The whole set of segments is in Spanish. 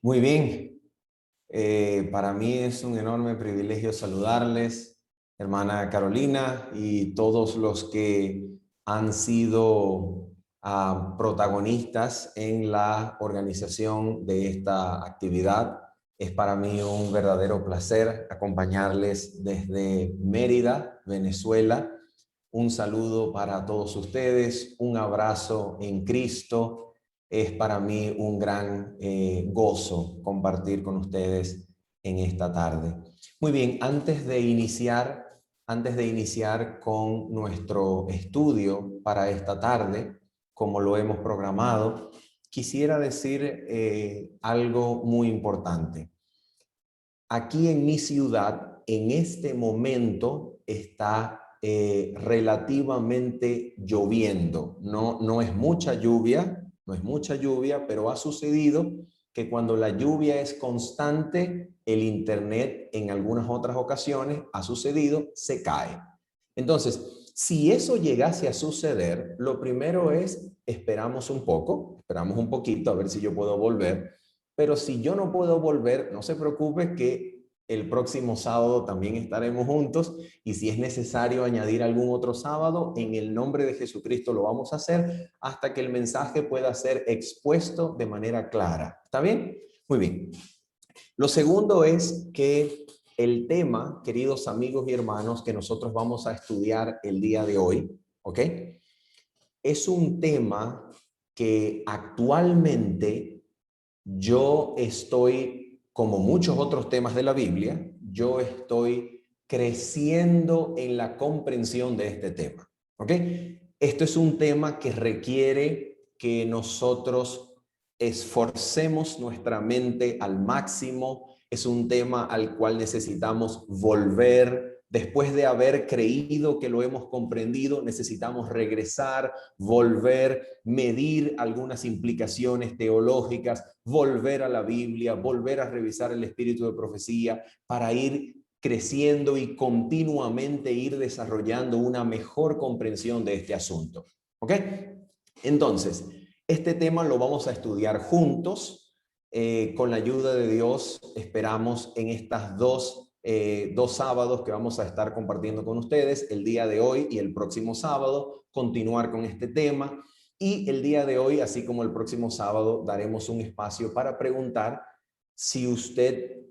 Muy bien, para mí es un enorme privilegio saludarles, hermana Carolina, y todos los que han sido protagonistas en la organización de esta actividad. Es para mí un verdadero placer acompañarles desde Mérida, Venezuela. Un saludo para todos ustedes, un abrazo en Cristo. Es para mí un gran gozo compartir con ustedes en esta tarde. Muy bien, antes de iniciar con nuestro estudio para esta tarde, como lo hemos programado, quisiera decir algo muy importante. Aquí en mi ciudad, en este momento, está relativamente lloviendo. No es mucha lluvia, pero ha sucedido que cuando la lluvia es constante, el internet en algunas otras ocasiones ha sucedido, se cae. Entonces, si eso llegase a suceder, lo primero es esperamos un poquito a ver si yo puedo volver. Pero si yo no puedo volver, no se preocupe que el próximo sábado también estaremos juntos, y si es necesario añadir algún otro sábado, en el nombre de Jesucristo lo vamos a hacer hasta que el mensaje pueda ser expuesto de manera clara. ¿Está bien? Muy bien. Lo segundo es que el tema, queridos amigos y hermanos, que nosotros vamos a estudiar el día de hoy, ¿ok? Es un tema que actualmente yo estoy, como muchos otros temas de la Biblia, yo estoy creciendo en la comprensión de este tema. ¿Ok? Esto es un tema que requiere que nosotros esforcemos nuestra mente al máximo. Es un tema al cual necesitamos volver. Después de haber creído que lo hemos comprendido, necesitamos regresar, volver, medir algunas implicaciones teológicas, volver a la Biblia, volver a revisar el espíritu de profecía para ir creciendo y continuamente ir desarrollando una mejor comprensión de este asunto. ¿Ok? Entonces, este tema lo vamos a estudiar juntos. Con la ayuda de Dios, esperamos en estas dos sábados que vamos a estar compartiendo con ustedes, el día de hoy y el próximo sábado, continuar con este tema. Y el día de hoy, así como el próximo sábado, daremos un espacio para preguntar si usted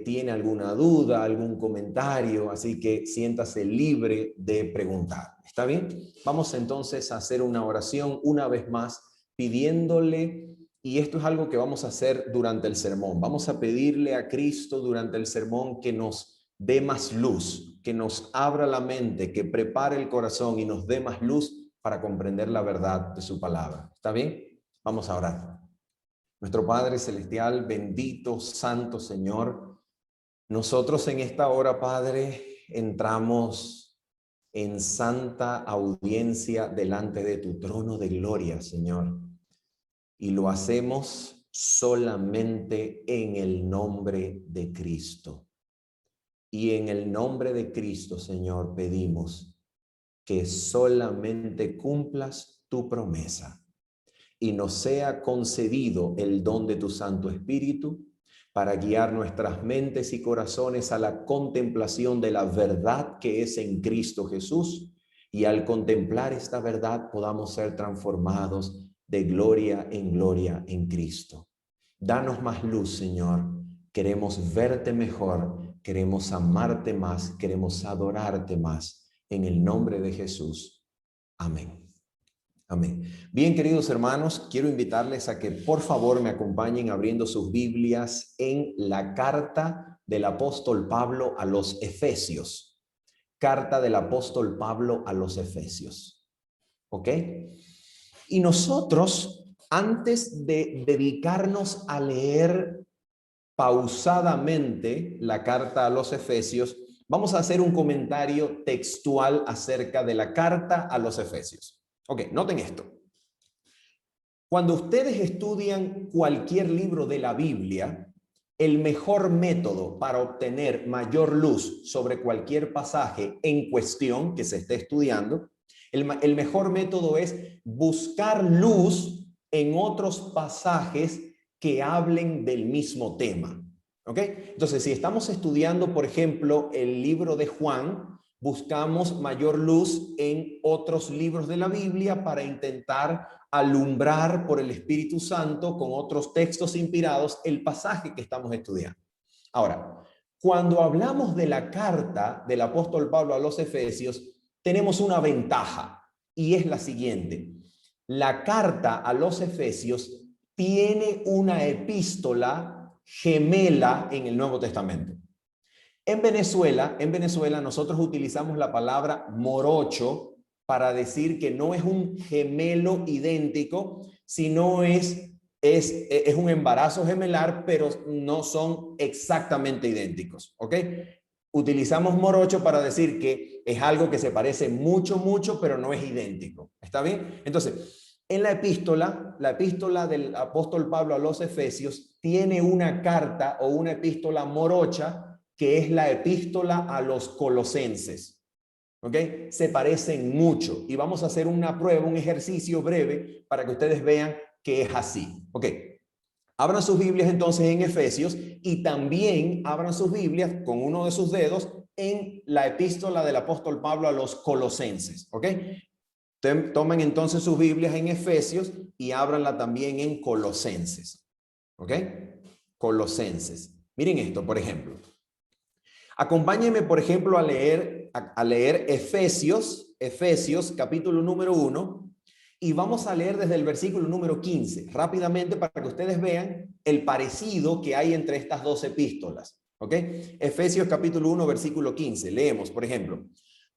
tiene alguna duda, algún comentario, así que siéntase libre de preguntar. ¿Está bien? Vamos entonces a hacer una oración una vez más, pidiéndole, y esto es algo que vamos a hacer durante el sermón. Vamos a pedirle a Cristo durante el sermón que nos dé más luz, que nos abra la mente, que prepare el corazón y nos dé más luz para comprender la verdad de su palabra. ¿Está bien? Vamos a orar. Nuestro Padre Celestial, bendito, santo Señor, nosotros en esta hora, Padre, entramos en santa audiencia delante de tu trono de gloria, Señor, y lo hacemos solamente en el nombre de Cristo. Y en el nombre de Cristo, Señor, pedimos que solamente cumplas tu promesa y nos sea concedido el don de tu Santo Espíritu para guiar nuestras mentes y corazones a la contemplación de la verdad que es en Cristo Jesús, y al contemplar esta verdad podamos ser transformados de gloria en Cristo. Danos más luz, Señor. Queremos verte mejor, queremos amarte más, queremos adorarte más. En el nombre de Jesús. Amén. Amén. Bien, queridos hermanos, quiero invitarles a que por favor me acompañen abriendo sus Biblias en la carta del apóstol Pablo a los Efesios. Carta del apóstol Pablo a los Efesios. ¿Ok? Y nosotros, antes de dedicarnos a leer pausadamente la carta a los Efesios, vamos a hacer un comentario textual acerca de la carta a los Efesios. Ok, noten esto. Cuando ustedes estudian cualquier libro de la Biblia, el mejor método para obtener mayor luz sobre cualquier pasaje en cuestión que se esté estudiando, el mejor método es buscar luz en otros pasajes que hablen del mismo tema. ¿Ok? Entonces, si estamos estudiando, por ejemplo, el libro de Juan, buscamos mayor luz en otros libros de la Biblia para intentar alumbrar por el Espíritu Santo con otros textos inspirados el pasaje que estamos estudiando. Ahora, cuando hablamos de la carta del apóstol Pablo a los Efesios, tenemos una ventaja y es la siguiente. La carta a los Efesios tiene una epístola gemela en el Nuevo Testamento. En Venezuela nosotros utilizamos la palabra morocho para decir que no es un gemelo idéntico, sino es un embarazo gemelar, pero no son exactamente idénticos, ¿ok? Utilizamos morocho para decir que es algo que se parece mucho, pero no es idéntico. ¿Está bien? Entonces, en la epístola del apóstol Pablo a los Efesios tiene una carta o una epístola morocha que es la epístola a los Colosenses. ¿Ok? Se parecen mucho y vamos a hacer una prueba, un ejercicio breve para que ustedes vean que es así. ¿Ok? Abran sus Biblias entonces en Efesios y también abran sus Biblias con uno de sus dedos en la epístola del apóstol Pablo a los Colosenses. ¿Ok? Tomen entonces sus Biblias en Efesios y ábranla también en Colosenses. ¿Ok? Colosenses. Miren esto, por ejemplo. Acompáñenme, por ejemplo, a leer Efesios capítulo número 1 y vamos a leer desde el versículo número 15 rápidamente para que ustedes vean el parecido que hay entre estas dos epístolas. ¿Ok? Efesios capítulo 1 versículo 15. Leemos, por ejemplo.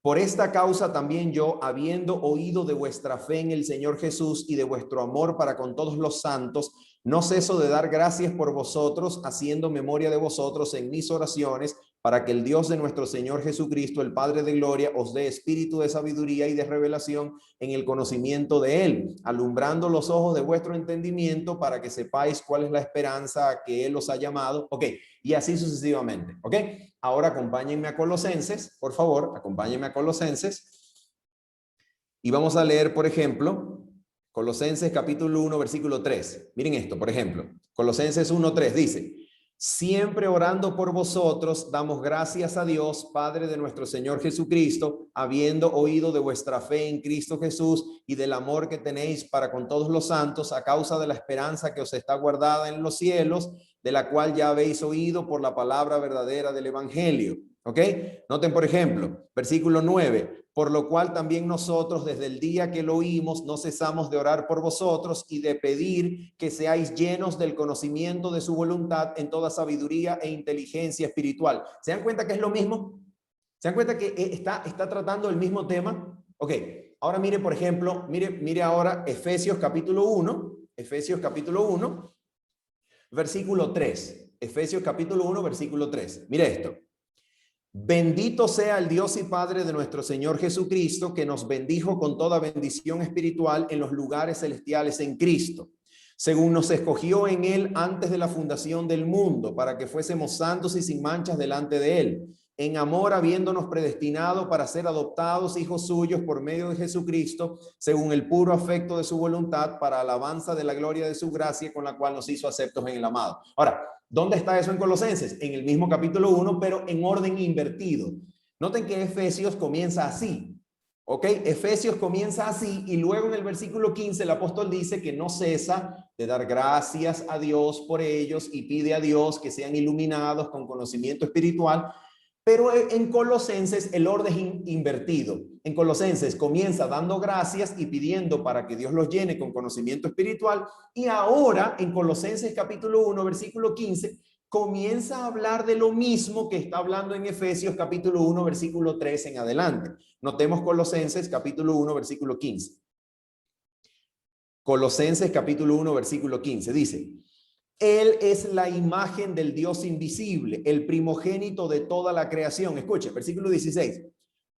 Por esta causa también yo, habiendo oído de vuestra fe en el Señor Jesús y de vuestro amor para con todos los santos, no ceso de dar gracias por vosotros, haciendo memoria de vosotros en mis oraciones, para que el Dios de nuestro Señor Jesucristo, el Padre de gloria, os dé espíritu de sabiduría y de revelación en el conocimiento de Él, alumbrando los ojos de vuestro entendimiento para que sepáis cuál es la esperanza a que Él os ha llamado. Ok, y así sucesivamente. Ok, ahora acompáñenme a Colosenses, por favor, acompáñenme a Colosenses. Y vamos a leer, por ejemplo, Colosenses capítulo 1, versículo 3. Miren esto, por ejemplo, Colosenses 1:3 dice: siempre orando por vosotros, damos gracias a Dios, Padre de nuestro Señor Jesucristo, habiendo oído de vuestra fe en Cristo Jesús y del amor que tenéis para con todos los santos, a causa de la esperanza que os está guardada en los cielos, de la cual ya habéis oído por la palabra verdadera del Evangelio. ¿Ok? Noten, por ejemplo, versículo 9. Por lo cual también nosotros desde el día que lo oímos no cesamos de orar por vosotros y de pedir que seáis llenos del conocimiento de su voluntad en toda sabiduría e inteligencia espiritual. ¿Se dan cuenta que es lo mismo? ¿Se dan cuenta que está tratando el mismo tema? Ok, ahora mire, por ejemplo, mire ahora Efesios capítulo 1, versículo 3. Efesios capítulo 1, versículo 3. Mire esto. Bendito sea el Dios y Padre de nuestro Señor Jesucristo, que nos bendijo con toda bendición espiritual en los lugares celestiales en Cristo, según nos escogió en Él antes de la fundación del mundo, para que fuésemos santos y sin manchas delante de Él, en amor habiéndonos predestinado para ser adoptados hijos suyos por medio de Jesucristo, según el puro afecto de su voluntad, para alabanza de la gloria de su gracia, con la cual nos hizo aceptos en el amado. Ahora, ¿dónde está eso en Colosenses? En el mismo capítulo 1, pero en orden invertido. Noten que Efesios comienza así. ¿Ok? Efesios comienza así y luego en el versículo 15 el apóstol dice que no cesa de dar gracias a Dios por ellos y pide a Dios que sean iluminados con conocimiento espiritual. Pero en Colosenses el orden es invertido. En Colosenses comienza dando gracias y pidiendo para que Dios los llene con conocimiento espiritual. Y ahora en Colosenses capítulo 1, versículo 15, comienza a hablar de lo mismo que está hablando en Efesios capítulo 1, versículo 3 en adelante. Notemos Colosenses capítulo 1, versículo 15. Colosenses capítulo 1, versículo 15 dice: Él es la imagen del Dios invisible, el primogénito de toda la creación. Escuche, versículo 16.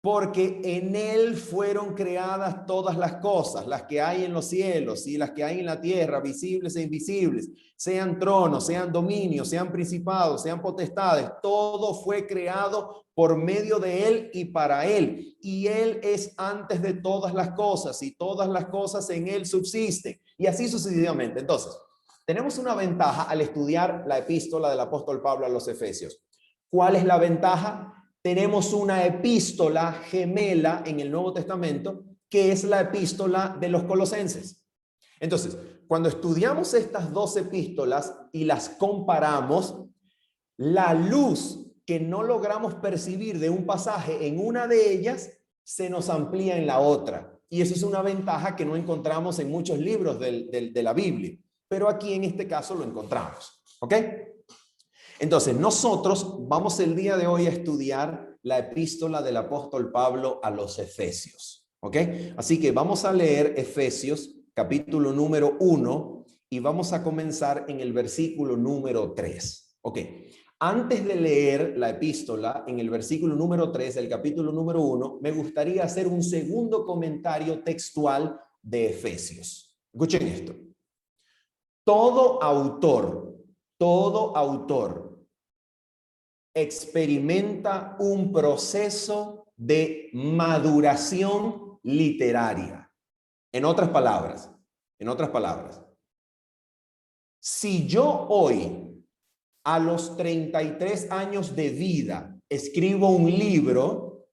Porque en Él fueron creadas todas las cosas, las que hay en los cielos y las que hay en la tierra, visibles e invisibles, sean tronos, sean dominios, sean principados, sean potestades. Todo fue creado por medio de Él y para Él. Y Él es antes de todas las cosas y todas las cosas en Él subsisten. Y así sucesivamente. Entonces, Tenemos una ventaja al estudiar la epístola del apóstol Pablo a los Efesios. ¿Cuál es la ventaja? Tenemos una epístola gemela en el Nuevo Testamento, que es la epístola de los Colosenses. Entonces, cuando estudiamos estas dos epístolas y las comparamos, la luz que no logramos percibir de un pasaje en una de ellas se nos amplía en la otra. Y eso es una ventaja que no encontramos en muchos libros de la Biblia, pero aquí en este caso lo encontramos. ¿Ok? Entonces, nosotros vamos el día de hoy a estudiar la epístola del apóstol Pablo a los Efesios. ¿Ok? Así que vamos a leer Efesios capítulo número 1 y vamos a comenzar en el versículo número 3. Ok. Antes de leer la epístola, en el versículo número 3 del capítulo número 1, me gustaría hacer un segundo comentario textual de Efesios. Escuchen esto. Todo autor experimenta un proceso de maduración literaria. En otras palabras, si yo hoy, a los 33 años de vida, escribo un libro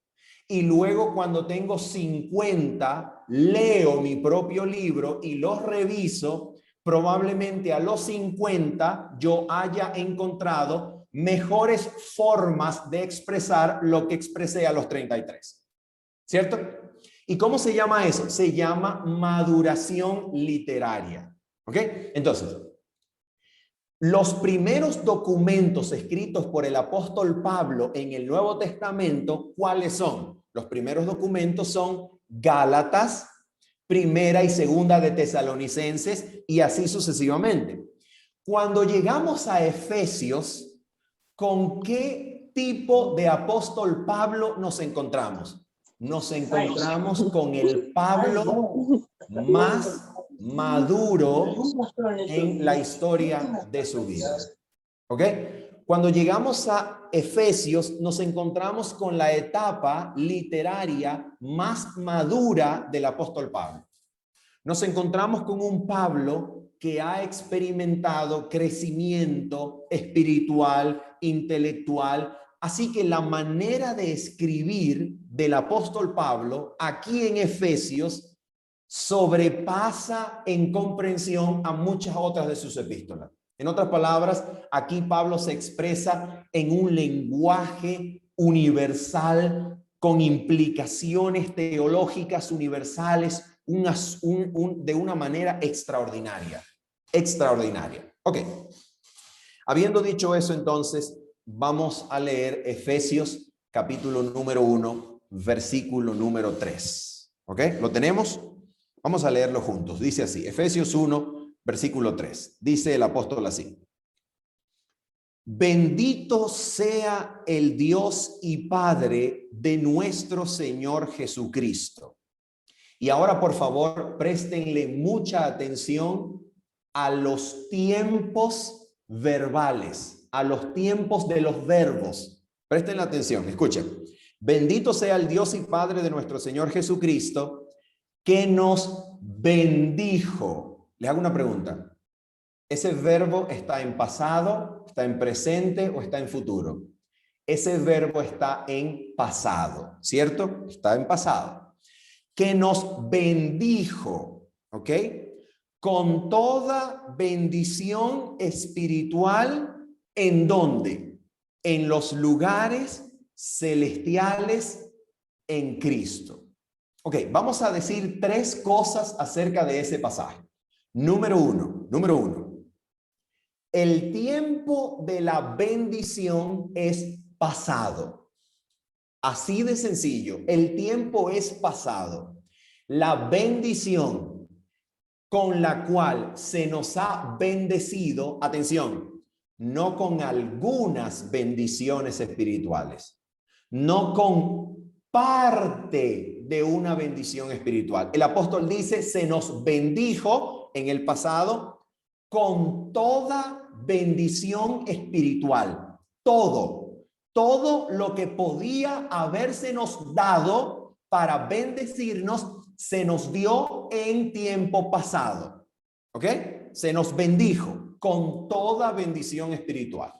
y luego cuando tengo 50 leo mi propio libro y lo reviso, probablemente a los 50 yo haya encontrado mejores formas de expresar lo que expresé a los 33. ¿Cierto? ¿Y cómo se llama eso? Se llama maduración literaria. ¿Ok? Entonces, los primeros documentos escritos por el apóstol Pablo en el Nuevo Testamento, ¿cuáles son? Los primeros documentos son Gálatas, Primera y Segunda de Tesalonicenses y así sucesivamente. Cuando llegamos a Efesios, ¿con qué tipo de apóstol Pablo nos encontramos? Nos encontramos con el Pablo más maduro en la historia de su vida. ¿Ok? Cuando llegamos a Efesios, nos encontramos con la etapa literaria más madura del apóstol Pablo. Nos encontramos con un Pablo que ha experimentado crecimiento espiritual, intelectual. Así que la manera de escribir del apóstol Pablo aquí en Efesios sobrepasa en comprensión a muchas otras de sus epístolas. En otras palabras, aquí Pablo se expresa en un lenguaje universal con implicaciones teológicas universales de una manera extraordinaria. Extraordinaria. Ok. Habiendo dicho eso, entonces, vamos a leer Efesios capítulo número 1, versículo número 3. ¿Ok? ¿Lo tenemos? Vamos a leerlo juntos. Dice así, Efesios 1, versículo 3. Dice el apóstol así. Bendito sea el Dios y Padre de nuestro Señor Jesucristo. Y ahora, por favor, préstenle mucha atención a los tiempos verbales, a los tiempos de los verbos. Presten atención, escuchen. Bendito sea el Dios y Padre de nuestro Señor Jesucristo, que nos bendijo. Les hago una pregunta. ¿Ese verbo está en pasado, está en presente o está en futuro? Ese verbo está en pasado, ¿cierto? Está en pasado. Que nos bendijo, ¿ok? Con toda bendición espiritual, ¿en dónde? En los lugares celestiales en Cristo. Ok, vamos a decir tres cosas acerca de ese pasaje. Número uno. El tiempo de la bendición es pasado. Así de sencillo, el tiempo es pasado. La bendición con la cual se nos ha bendecido, atención, no con algunas bendiciones espirituales, no con parte de una bendición espiritual. El apóstol dice, se nos bendijo en el pasado con toda bendición espiritual. Todo lo que podía habérsenos dado para bendecirnos, se nos dio en tiempo pasado. ¿Ok? Se nos bendijo con toda bendición espiritual.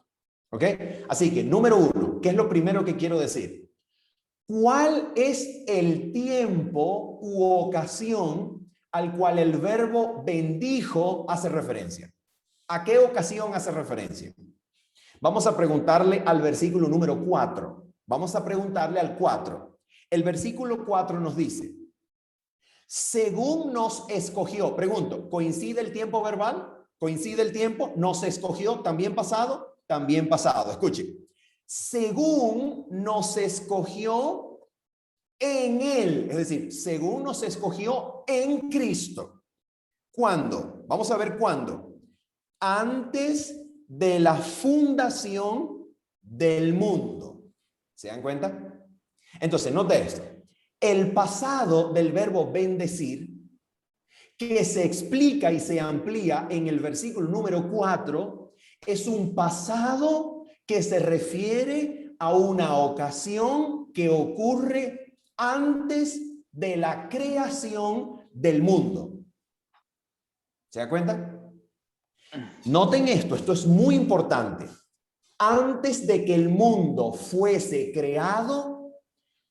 ¿Ok? Así que, número uno, ¿qué es lo primero que quiero decir? ¿Cuál es el tiempo u ocasión al cual el verbo bendijo hace referencia? ¿A qué ocasión hace referencia? Vamos a preguntarle al versículo número 4. Vamos a preguntarle al 4. El versículo 4 nos dice, según nos escogió, pregunto, ¿coincide el tiempo verbal? ¿Coincide el tiempo? ¿Nos escogió? ¿También pasado? También pasado. Escuche. Según nos escogió en Él, es decir, según nos escogió en Cristo. ¿Cuándo? Vamos a ver cuándo. Antes de la fundación del mundo. ¿Se dan cuenta? Entonces, note esto. El pasado del verbo bendecir, que se explica y se amplía en el versículo número 4, es un pasado que se refiere a una ocasión que ocurre antes de la creación del mundo. ¿Se da cuenta? Noten esto es muy importante. Antes de que el mundo fuese creado,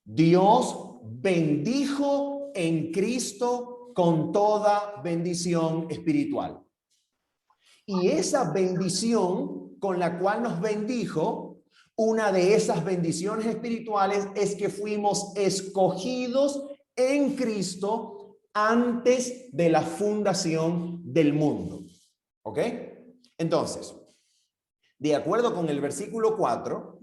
Dios bendijo en Cristo con toda bendición espiritual. Y esa bendición con la cual nos bendijo, una de esas bendiciones espirituales es que fuimos escogidos en Cristo antes de la fundación del mundo. ¿Ok? Entonces, de acuerdo con el versículo 4,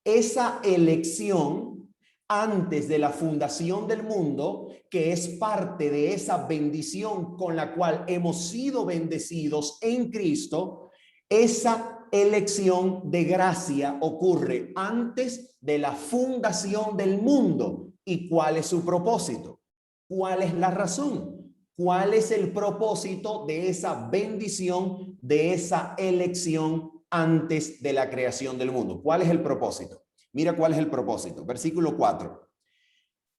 esa elección antes de la fundación del mundo, que es parte de esa bendición con la cual hemos sido bendecidos en Cristo, esa elección de gracia ocurre antes de la fundación del mundo. ¿Y cuál es su propósito? ¿Cuál es la razón? ¿Cuál es el propósito de esa bendición, de esa elección antes de la creación del mundo? ¿Cuál es el propósito? Mira cuál es el propósito. Versículo 4.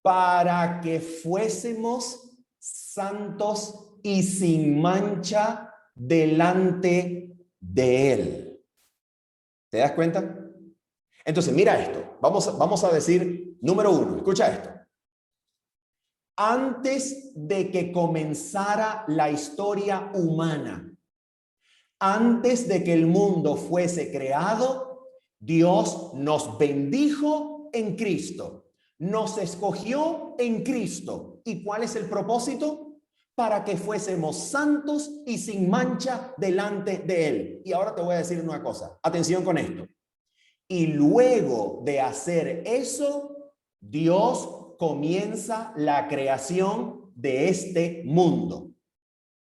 Para que fuésemos santos y sin mancha delante de Él. ¿Te das cuenta? Entonces, mira esto. Vamos a decir, número 1, escucha esto. Antes de que comenzara la historia humana, antes de que el mundo fuese creado, Dios nos bendijo en Cristo, nos escogió en Cristo. ¿Y cuál es el propósito? Para que fuésemos santos y sin mancha delante de Él. Y ahora te voy a decir una cosa, atención con esto. Y luego de hacer eso, Dios comienza la creación de este mundo.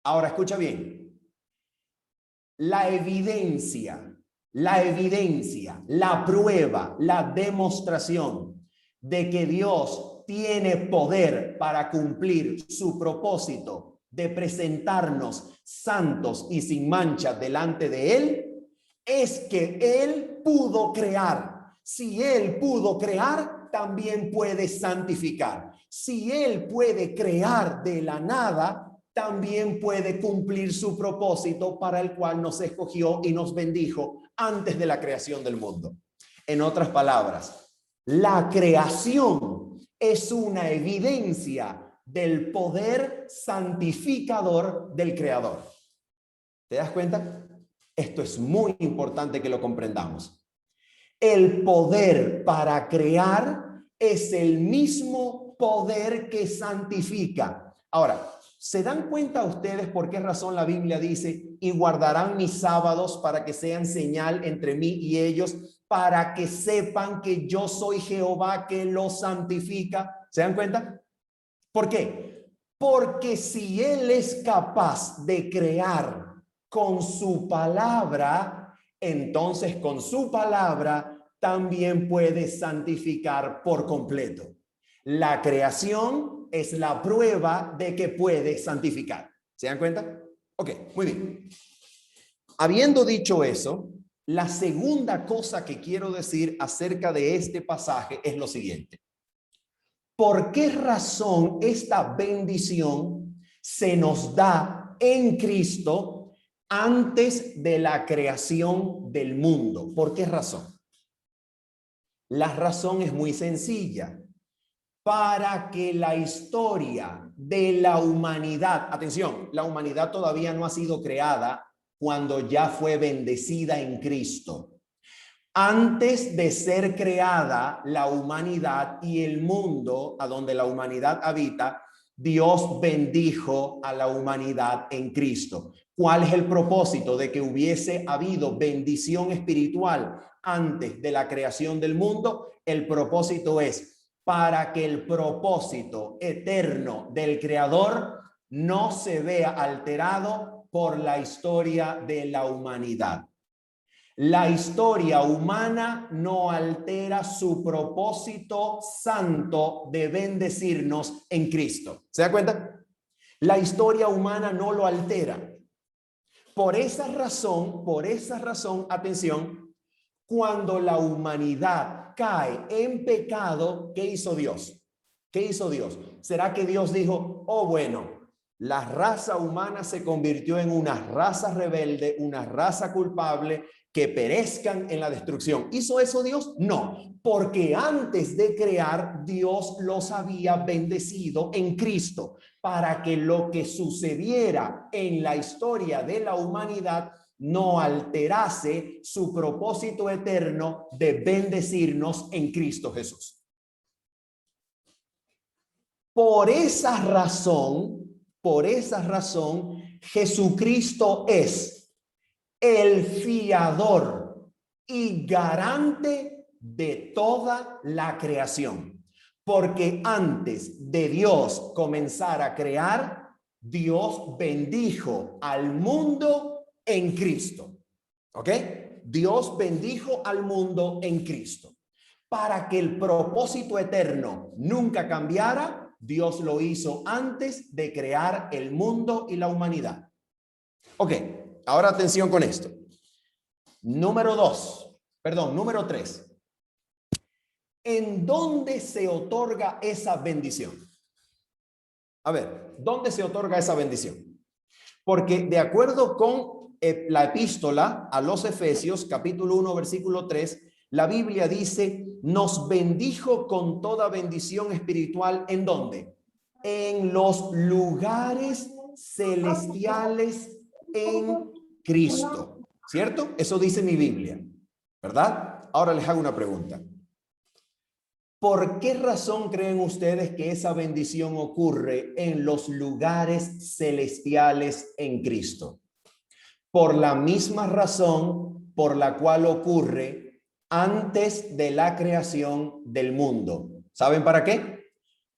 Ahora escucha bien. La evidencia, la prueba, la demostración de que Dios tiene poder para cumplir su propósito de presentarnos santos y sin mancha delante de Él, es que Él pudo crear. Si Él pudo crear, también puede santificar. Si Él puede crear de la nada, también puede cumplir su propósito para el cual nos escogió y nos bendijo antes de la creación del mundo. En otras palabras, la creación es una evidencia del poder santificador del Creador. ¿Te das cuenta? Esto es muy importante que lo comprendamos. El poder para crear es el mismo poder que santifica. Ahora, ¿se dan cuenta ustedes por qué razón la Biblia dice, y guardarán mis sábados para que sean señal entre mí y ellos, para que sepan que yo soy Jehová que los santifica? ¿Se dan cuenta? ¿Por qué? Porque si Él es capaz de crear con su palabra, entonces con su palabra también puede santificar por completo. La creación es la prueba de que puede santificar. ¿Se dan cuenta? Ok, muy bien. Habiendo dicho eso, la segunda cosa que quiero decir acerca de este pasaje es lo siguiente. ¿Por qué razón esta bendición se nos da en Cristo antes de la creación del mundo. ¿Por qué razón? La razón es muy sencilla. Para que la historia de la humanidad, atención, la humanidad todavía no ha sido creada cuando ya fue bendecida en Cristo. Antes de ser creada la humanidad y el mundo a donde la humanidad habita, Dios bendijo a la humanidad en Cristo. ¿Cuál es el propósito de que hubiese habido bendición espiritual antes de la creación del mundo? El propósito es para que el propósito eterno del Creador no se vea alterado por la historia de la humanidad. La historia humana no altera su propósito santo de bendecirnos en Cristo. ¿Se da cuenta? La historia humana no lo altera. Por esa razón, atención, cuando la humanidad cae en pecado, ¿qué hizo Dios? ¿Qué hizo Dios? ¿Será que Dios dijo, oh bueno, la raza humana se convirtió en una raza rebelde, una raza culpable, que perezcan en la destrucción? ¿Hizo eso Dios? No, porque antes de crear, Dios los había bendecido en Cristo para que lo que sucediera en la historia de la humanidad no alterase su propósito eterno de bendecirnos en Cristo Jesús. Por esa razón, Jesucristo es el fiador y garante de toda la creación. Porque antes de Dios comenzar a crear, Dios bendijo al mundo en Cristo. ¿Ok? Dios bendijo al mundo en Cristo. Para que el propósito eterno nunca cambiara, Dios lo hizo antes de crear el mundo y la humanidad. Ok, ahora atención con esto. Número 3. ¿En dónde se otorga esa bendición? A ver, ¿dónde se otorga esa bendición? Porque de acuerdo con la epístola a los Efesios, capítulo 1, versículo 3, la Biblia dice, nos bendijo con toda bendición espiritual. ¿En dónde? En los lugares celestiales en Cristo. ¿Cierto? Eso dice mi Biblia, ¿verdad? Ahora les hago una pregunta. ¿Por qué razón creen ustedes que esa bendición ocurre en los lugares celestiales en Cristo? Por la misma razón por la cual ocurre antes de la creación del mundo. ¿Saben para qué?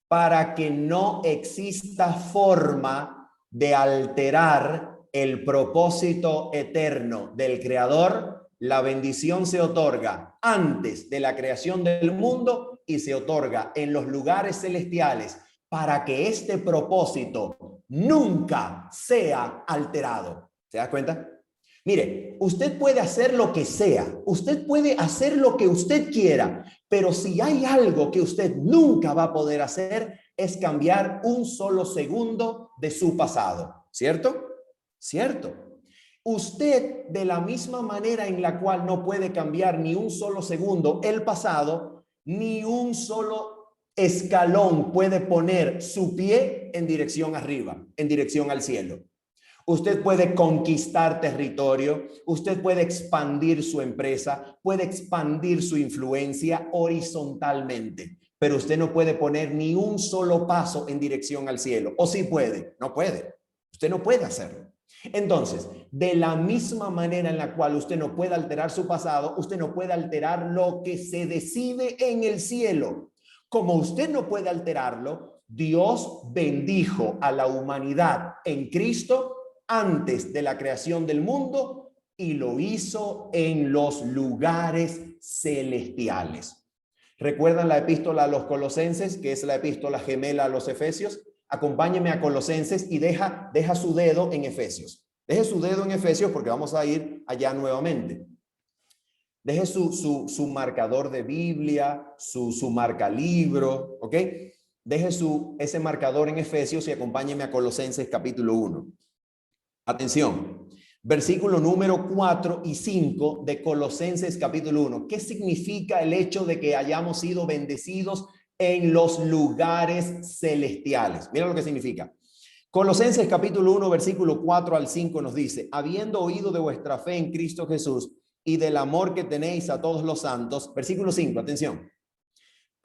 Para que no exista forma de alterar el propósito eterno del Creador. La bendición se otorga antes de la creación del mundo y se otorga en los lugares celestiales para que este propósito nunca sea alterado. ¿Se da cuenta? Mire, usted puede hacer lo que sea, usted puede hacer lo que usted quiera, pero si hay algo que usted nunca va a poder hacer es cambiar un solo segundo de su pasado, ¿cierto? ¿Cierto? Usted, de la misma manera en la cual no puede cambiar ni un solo segundo el pasado, ni un solo escalón puede poner su pie en dirección arriba, en dirección al cielo. Usted puede conquistar territorio, usted puede expandir su empresa, puede expandir su influencia horizontalmente, pero usted no puede poner ni un solo paso en dirección al cielo. ¿O sí puede? No puede. Usted no puede hacerlo. Entonces, de la misma manera en la cual usted no puede alterar su pasado, usted no puede alterar lo que se decide en el cielo. Como usted no puede alterarlo, Dios bendijo a la humanidad en Cristo antes de la creación del mundo y lo hizo en los lugares celestiales. ¿Recuerdan la epístola a los Colosenses, que es la epístola gemela a los Efesios? Acompáñeme a Colosenses y deja su dedo en Efesios. Deje su dedo en Efesios porque vamos a ir allá nuevamente. Deje su marcador de Biblia, su marca libro, ¿ok? deje ese marcador en Efesios y acompáñeme a Colosenses capítulo 1. Atención, versículo número 4 y 5 de Colosenses capítulo 1. ¿Qué significa el hecho de que hayamos sido bendecidos en los lugares celestiales? Mira lo que significa. Colosenses capítulo 1, versículo 4 al 5 nos dice: habiendo oído de vuestra fe en Cristo Jesús y del amor que tenéis a todos los santos. Versículo 5, atención.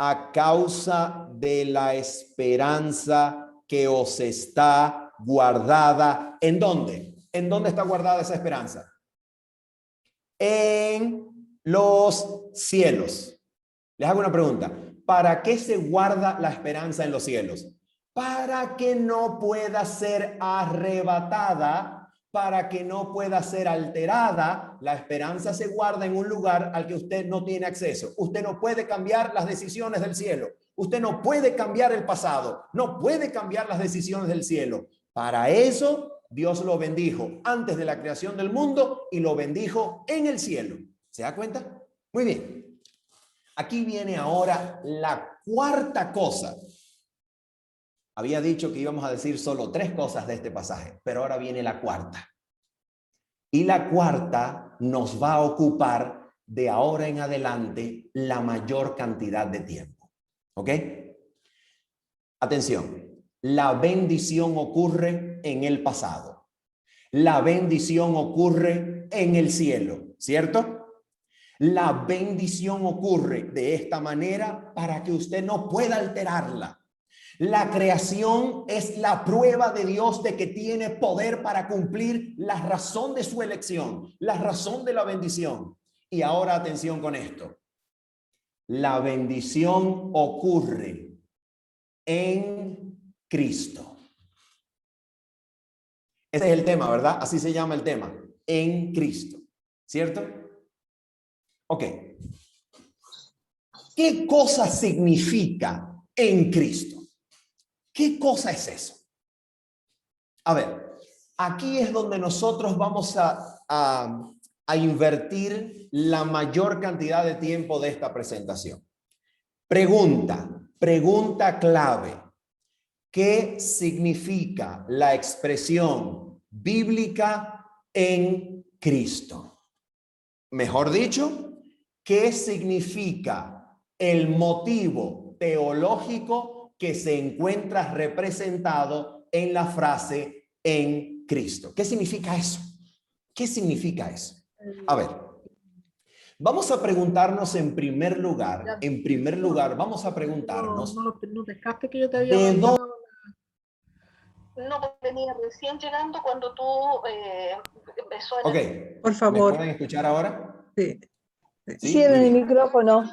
A causa de la esperanza que os está guardada. ¿En dónde? ¿En dónde está guardada esa esperanza? En los cielos. Les hago una pregunta. ¿Para qué se guarda la esperanza en los cielos? Para que no pueda ser arrebatada, para que no pueda ser alterada. La esperanza se guarda en un lugar al que usted no tiene acceso. Usted no puede cambiar las decisiones del cielo. Usted no puede cambiar el pasado. No puede cambiar las decisiones del cielo. Para eso Dios lo bendijo antes de la creación del mundo y lo bendijo en el cielo. ¿Se da cuenta? Muy bien. Aquí viene ahora la cuarta cosa. Había dicho que íbamos a decir solo 3 cosas de este pasaje, pero ahora viene la cuarta. Y la cuarta nos va a ocupar de ahora en adelante la mayor cantidad de tiempo. ¿Ok? Atención. La bendición ocurre en el pasado. La bendición ocurre en el cielo, ¿cierto? La bendición ocurre de esta manera para que usted no pueda alterarla. La creación es la prueba de Dios de que tiene poder para cumplir la razón de su elección, la razón de la bendición. Y ahora atención con esto. La bendición ocurre en Cristo. Ese es el tema, ¿verdad? Así se llama el tema. En Cristo. ¿Cierto? Ok. ¿Qué cosa significa en Cristo? ¿Qué cosa es eso? A ver, aquí es donde nosotros vamos a invertir la mayor cantidad de tiempo de esta presentación. Pregunta clave. ¿Qué significa la expresión bíblica en Cristo? Mejor dicho, ¿qué significa el motivo teológico que se encuentra representado en la frase en Cristo? ¿Qué significa eso? ¿Qué significa eso? A ver, vamos a preguntarnos en primer lugar, vamos a preguntarnos. No pescaste que yo te había mandado. No, venía recién llegando cuando tú empezó. Ok, por favor. ¿Me pueden escuchar ahora? Sí. Sí, en el micrófono.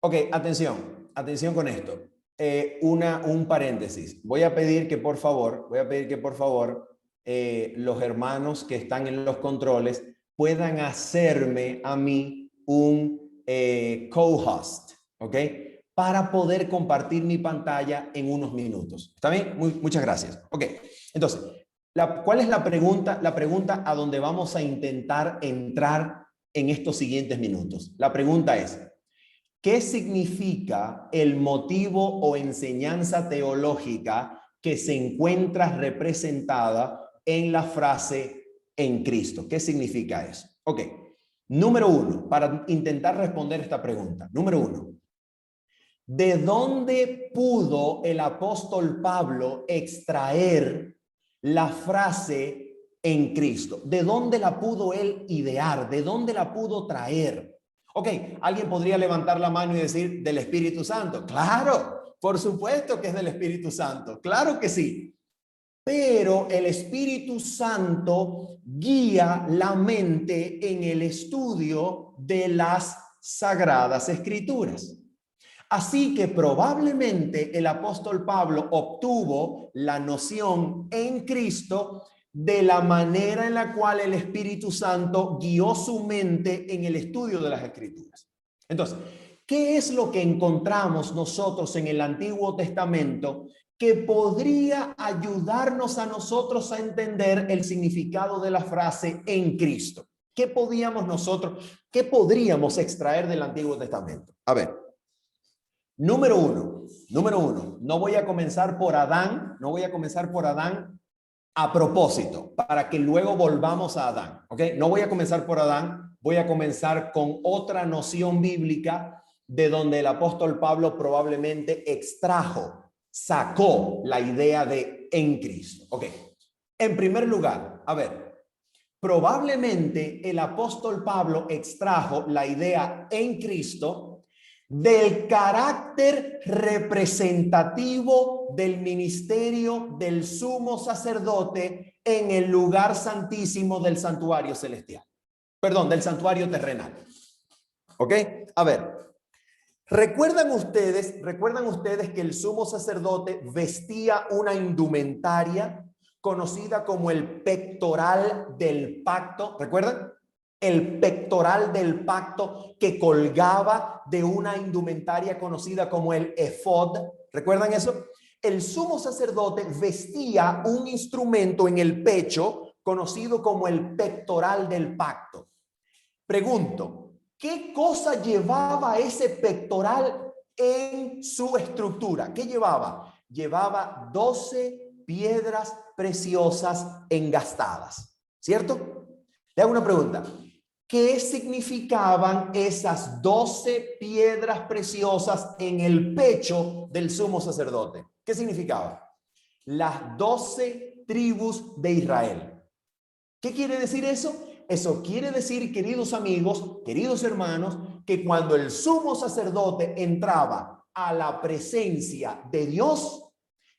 Ok, atención con esto. Un paréntesis. Voy a pedir que por favor, los hermanos que están en los controles puedan hacerme a mí un co-host, ¿ok? Para poder compartir mi pantalla en unos minutos. ¿Está bien? Muchas gracias. Ok, entonces, ¿cuál es la pregunta? La pregunta a donde vamos a intentar entrar en estos siguientes minutos. La pregunta es: ¿qué significa el motivo o enseñanza teológica que se encuentra representada en la frase en Cristo? ¿Qué significa eso? Ok, número 1, para intentar responder esta pregunta. Número 1, ¿de dónde pudo el apóstol Pablo extraer la frase en Cristo? ¿De dónde la pudo él idear? ¿De dónde la pudo traer? Ok, alguien podría levantar la mano y decir del Espíritu Santo. Claro, por supuesto que es del Espíritu Santo. Claro que sí. Pero el Espíritu Santo guía la mente en el estudio de las Sagradas Escrituras. Así que probablemente el apóstol Pablo obtuvo la noción en Cristo de la manera en la cual el Espíritu Santo guió su mente en el estudio de las Escrituras. Entonces, ¿qué es lo que encontramos nosotros en el Antiguo Testamento que podría ayudarnos a nosotros a entender el significado de la frase en Cristo? ¿Qué podríamos extraer del Antiguo Testamento? A ver, Número uno, no voy a comenzar por Adán, a propósito, para que luego volvamos a Adán, ¿ok? No voy a comenzar por Adán, voy a comenzar con otra noción bíblica de donde el apóstol Pablo probablemente sacó la idea de en Cristo, ¿ok? En primer lugar, a ver, probablemente el apóstol Pablo extrajo la idea en Cristo del carácter representativo del ministerio del sumo sacerdote en el lugar santísimo del santuario celestial. Perdón, del santuario terrenal. ¿Ok? A ver, ¿recuerdan ustedes que el sumo sacerdote vestía una indumentaria conocida como el pectoral del pacto? ¿Recuerdan? El pectoral del pacto que colgaba de una indumentaria conocida como el efod. ¿Recuerdan eso? El sumo sacerdote vestía un instrumento en el pecho conocido como el pectoral del pacto. Pregunto, ¿qué cosa llevaba ese pectoral en su estructura? ¿Qué llevaba? Llevaba 12 piedras preciosas engastadas, ¿cierto? Le hago una pregunta. ¿Qué significaban esas 12 piedras preciosas en el pecho del sumo sacerdote? ¿Qué significaba? Las 12 tribus de Israel. ¿Qué quiere decir eso? Eso quiere decir, queridos amigos, queridos hermanos, que cuando el sumo sacerdote entraba a la presencia de Dios,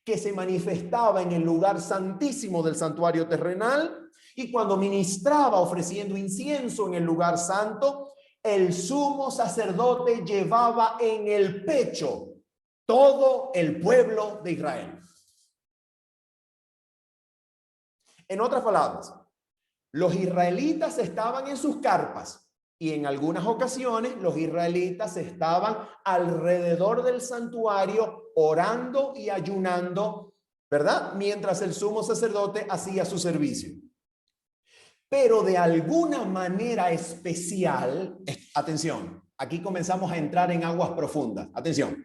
que se manifestaba en el lugar santísimo del santuario terrenal, y cuando ministraba ofreciendo incienso en el lugar santo, el sumo sacerdote llevaba en el pecho todo el pueblo de Israel. En otras palabras, los israelitas estaban en sus carpas y en algunas ocasiones los israelitas estaban alrededor del santuario orando y ayunando, ¿verdad? Mientras el sumo sacerdote hacía su servicio. Pero de alguna manera especial, atención, aquí comenzamos a entrar en aguas profundas, atención,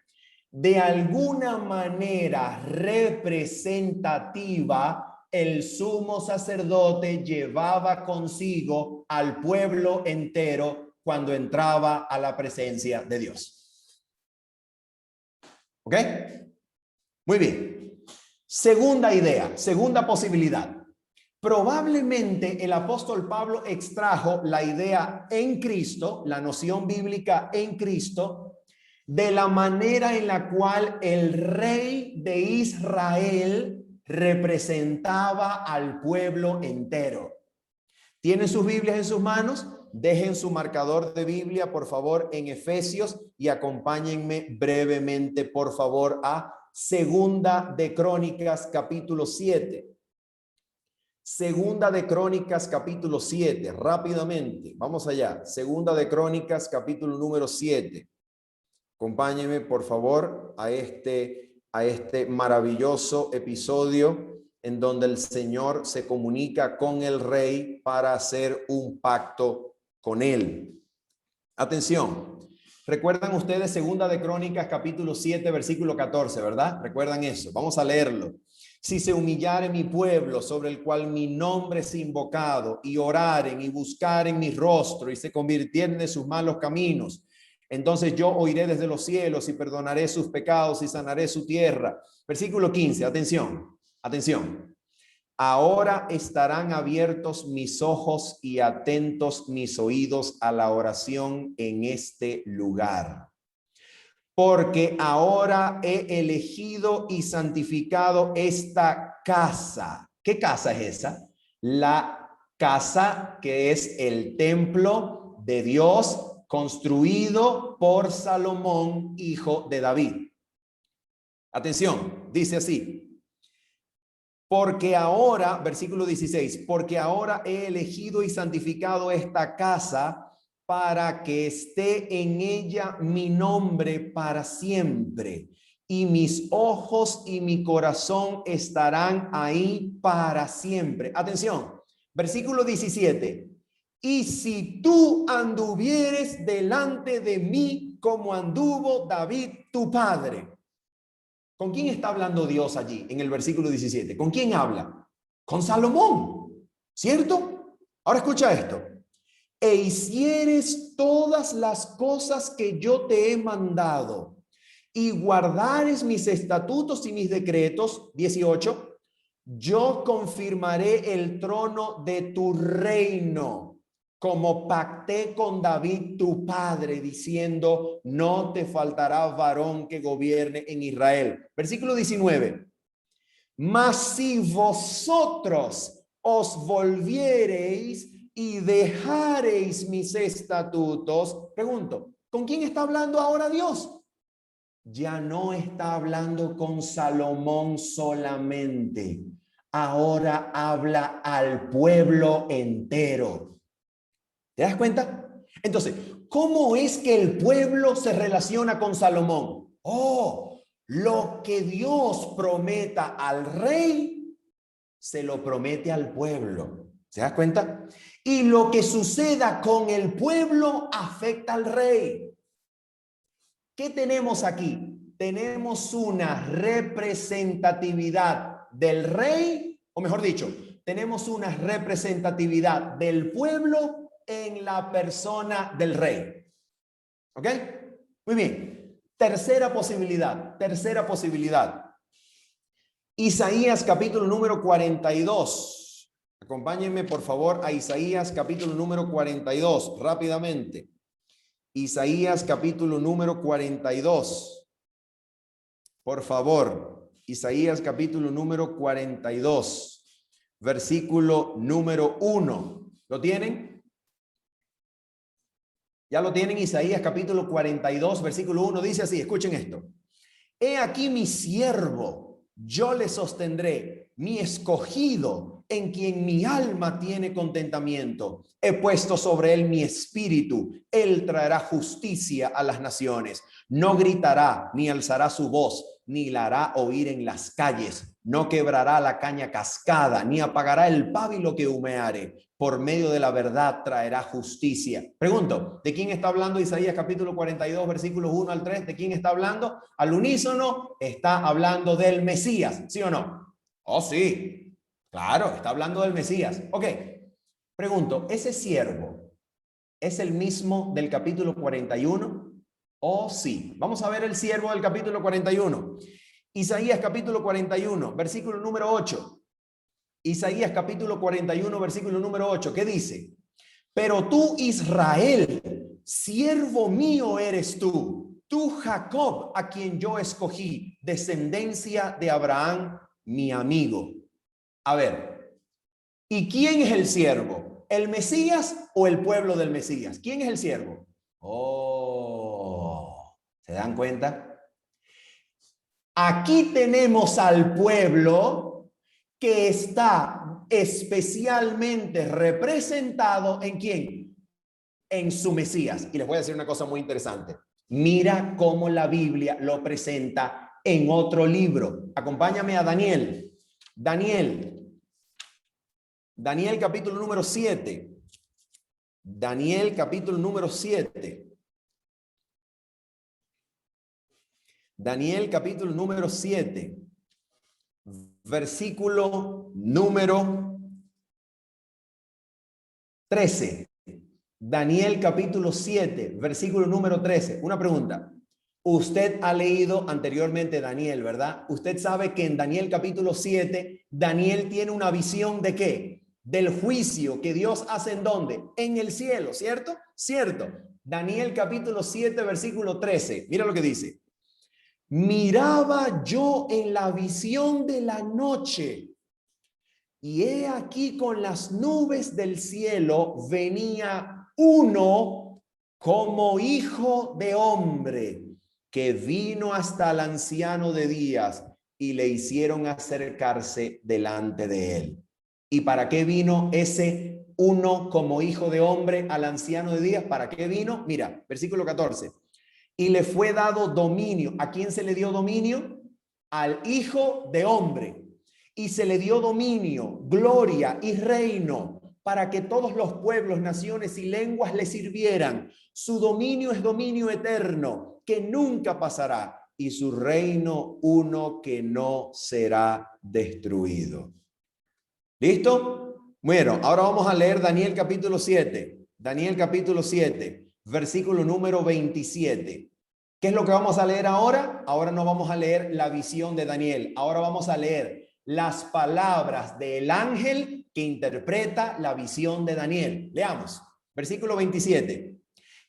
de alguna manera representativa, el sumo sacerdote llevaba consigo al pueblo entero cuando entraba a la presencia de Dios. ¿Ok? Muy bien. Segunda idea, segunda posibilidad. Probablemente el apóstol Pablo extrajo la idea en Cristo, la noción bíblica en Cristo, de la manera en la cual el rey de Israel representaba al pueblo entero. ¿Tienen sus Biblias en sus manos? Dejen su marcador de Biblia, por favor, en Efesios y acompáñenme brevemente, por favor, a Segunda de Crónicas, capítulo 7. Segunda de Crónicas, capítulo 7, rápidamente, vamos allá. Segunda de Crónicas, capítulo número 7. Acompáñenme, por favor, a este maravilloso episodio en donde el Señor se comunica con el rey para hacer un pacto con él. Atención, recuerdan ustedes Segunda de Crónicas, capítulo 7, versículo 14, ¿verdad? Recuerdan eso, vamos a leerlo. Si se humillare mi pueblo sobre el cual mi nombre es invocado y oraren y buscaren mi rostro y se convirtieren de sus malos caminos, entonces yo oiré desde los cielos y perdonaré sus pecados y sanaré su tierra. Versículo 15, atención, atención. Ahora estarán abiertos mis ojos y atentos mis oídos a la oración en este lugar. Porque ahora he elegido y santificado esta casa. ¿Qué casa es esa? La casa que es el templo de Dios construido por Salomón, hijo de David. Atención, dice así. Porque ahora, versículo 16, porque ahora he elegido y santificado esta casa para que esté en ella mi nombre para siempre, y mis ojos y mi corazón estarán ahí para siempre. Atención, versículo 17. Y si tú anduvieres delante de mí como anduvo David tu padre. ¿Con quién está hablando Dios allí en el versículo 17? ¿Con quién habla? Con Salomón, ¿cierto? Ahora escucha esto. E hicieres todas las cosas que yo te he mandado y guardares mis estatutos y mis decretos, 18, yo confirmaré el trono de tu reino, como pacté con David tu padre, diciendo, no te faltará varón que gobierne en Israel. Versículo 19. Mas si vosotros os volviereis y dejareis mis estatutos, pregunto, ¿con quién está hablando ahora Dios? Ya no está hablando con Salomón solamente. Ahora habla al pueblo entero. ¿Te das cuenta? Entonces, ¿cómo es que el pueblo se relaciona con Salomón? Oh, lo que Dios prometa al rey, se lo promete al pueblo. ¿Se das cuenta? Y lo que suceda con el pueblo afecta al rey. ¿Qué tenemos aquí? Tenemos una representatividad del rey, o mejor dicho, tenemos una representatividad del pueblo en la persona del rey. ¿Ok? Muy bien. Tercera posibilidad. Isaías capítulo número 42. Acompáñenme por favor a Isaías capítulo número 42, rápidamente. Isaías capítulo número 42. Por favor, Isaías capítulo número 42, versículo número 1. ¿Lo tienen? ¿Ya lo tienen? Isaías capítulo 42, versículo 1 dice así, escuchen esto. He aquí mi siervo, yo le sostendré, mi escogido, en quien mi alma tiene contentamiento. He puesto sobre él mi espíritu, él traerá justicia a las naciones. No gritará, ni alzará su voz, ni la hará oír en las calles. No quebrará la caña cascada, ni apagará el pábilo que humeare. Por medio de la verdad traerá justicia. Pregunto, ¿de quién está hablando Isaías capítulo 42, versículos 1 al 3? ¿De quién está hablando? Al unísono, está hablando del Mesías, ¿sí o no? Oh, sí. Claro, está hablando del Mesías. Ok, pregunto, ¿ese siervo es el mismo del capítulo 41? Oh, sí. Vamos a ver el siervo del capítulo 41. Isaías capítulo 41, versículo número 8. Isaías capítulo 41, versículo número 8. ¿Qué dice? Pero tú, Israel, siervo mío eres tú. Tú, Jacob, a quien yo escogí, descendencia de Abraham, mi amigo. A ver, ¿y quién es el siervo? ¿El Mesías o el pueblo del Mesías? ¿Quién es el siervo? Oh, ¿se dan cuenta? Aquí tenemos al pueblo que está especialmente representado ¿en quién? En su Mesías. Y les voy a decir una cosa muy interesante. Mira cómo la Biblia lo presenta en otro libro. Acompáñame a Daniel. Daniel capítulo número 7. Daniel capítulo número 7. Daniel capítulo número 7. Versículo número 13. Daniel capítulo 7, versículo número 13. Una pregunta. Usted ha leído anteriormente Daniel, ¿verdad? Usted sabe que en Daniel capítulo 7, Daniel tiene una visión ¿de qué? Del juicio que Dios hace ¿en dónde? En el cielo, ¿cierto? Cierto. Daniel capítulo 7, versículo 13. Mira lo que dice. Miraba yo en la visión de la noche, y he aquí con las nubes del cielo venía uno como hijo de hombre, que vino hasta el anciano de días y le hicieron acercarse delante de él. ¿Y para qué vino ese uno como hijo de hombre al anciano de días? ¿Para qué vino? Mira, versículo 14. Y le fue dado dominio. ¿A quién se le dio dominio? Al hijo de hombre. Y se le dio dominio, gloria y reino para que todos los pueblos, naciones y lenguas le sirvieran. Su dominio es dominio eterno, que nunca pasará, y su reino uno que no será destruido. ¿Listo? Bueno, ahora vamos a leer Daniel capítulo 7. Daniel capítulo 7, versículo número 27. ¿Qué es lo que vamos a leer ahora? Ahora no vamos a leer la visión de Daniel. Ahora vamos a leer las palabras del ángel que interpreta la visión de Daniel. Leamos, versículo 27.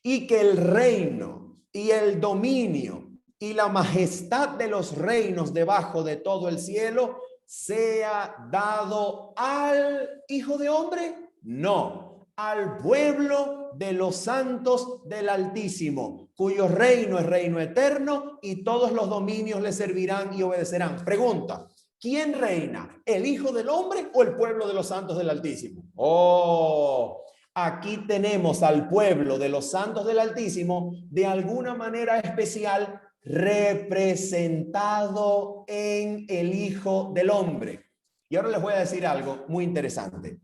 Y que el reino y el dominio y la majestad de los reinos debajo de todo el cielo sea dado al Hijo de Hombre. No, al pueblo de los santos del Altísimo, cuyo reino es reino eterno y todos los dominios le servirán y obedecerán. Pregunta: ¿quién reina? ¿El Hijo del Hombre o el pueblo de los santos del Altísimo? Oh, aquí tenemos al pueblo de los santos del Altísimo de alguna manera especial representado en el Hijo del Hombre. Y ahora les voy a decir algo muy interesante.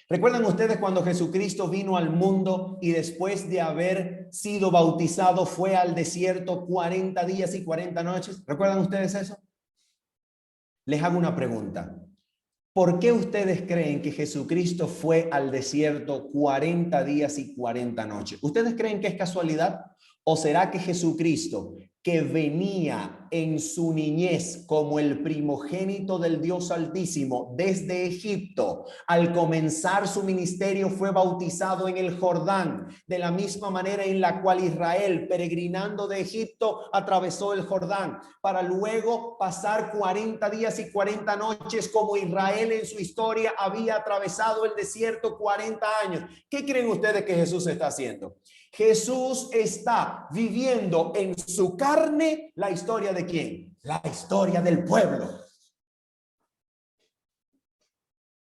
¿Recuerdan ustedes cuando Jesucristo vino al mundo y después de haber sido bautizado fue al desierto 40 días y 40 noches? ¿Recuerdan ustedes eso? Les hago una pregunta. ¿Por qué ustedes creen que Jesucristo fue al desierto 40 días y 40 noches? ¿Ustedes creen que es casualidad? ¿O será que Jesucristo, que venía en su niñez como el primogénito del Dios Altísimo desde Egipto, al comenzar su ministerio fue bautizado en el Jordán, de la misma manera en la cual Israel, peregrinando de Egipto, atravesó el Jordán, para luego pasar 40 días y 40 noches como Israel en su historia había atravesado el desierto 40 años? ¿Qué creen ustedes que Jesús está haciendo? Jesús está viviendo en su carne la historia de ¿quién? La historia del pueblo.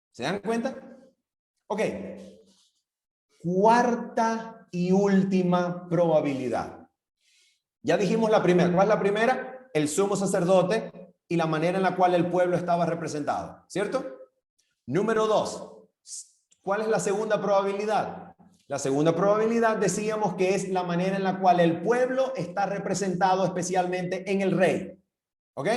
¿Se dan cuenta? Ok. Cuarta y última probabilidad. Ya dijimos la primera. ¿Cuál es la primera? El sumo sacerdote y la manera en la cual el pueblo estaba representado, ¿cierto? Número 2. ¿Cuál es la segunda probabilidad? La segunda probabilidad decíamos que es la manera en la cual el pueblo está representado especialmente en el rey. ¿Ok?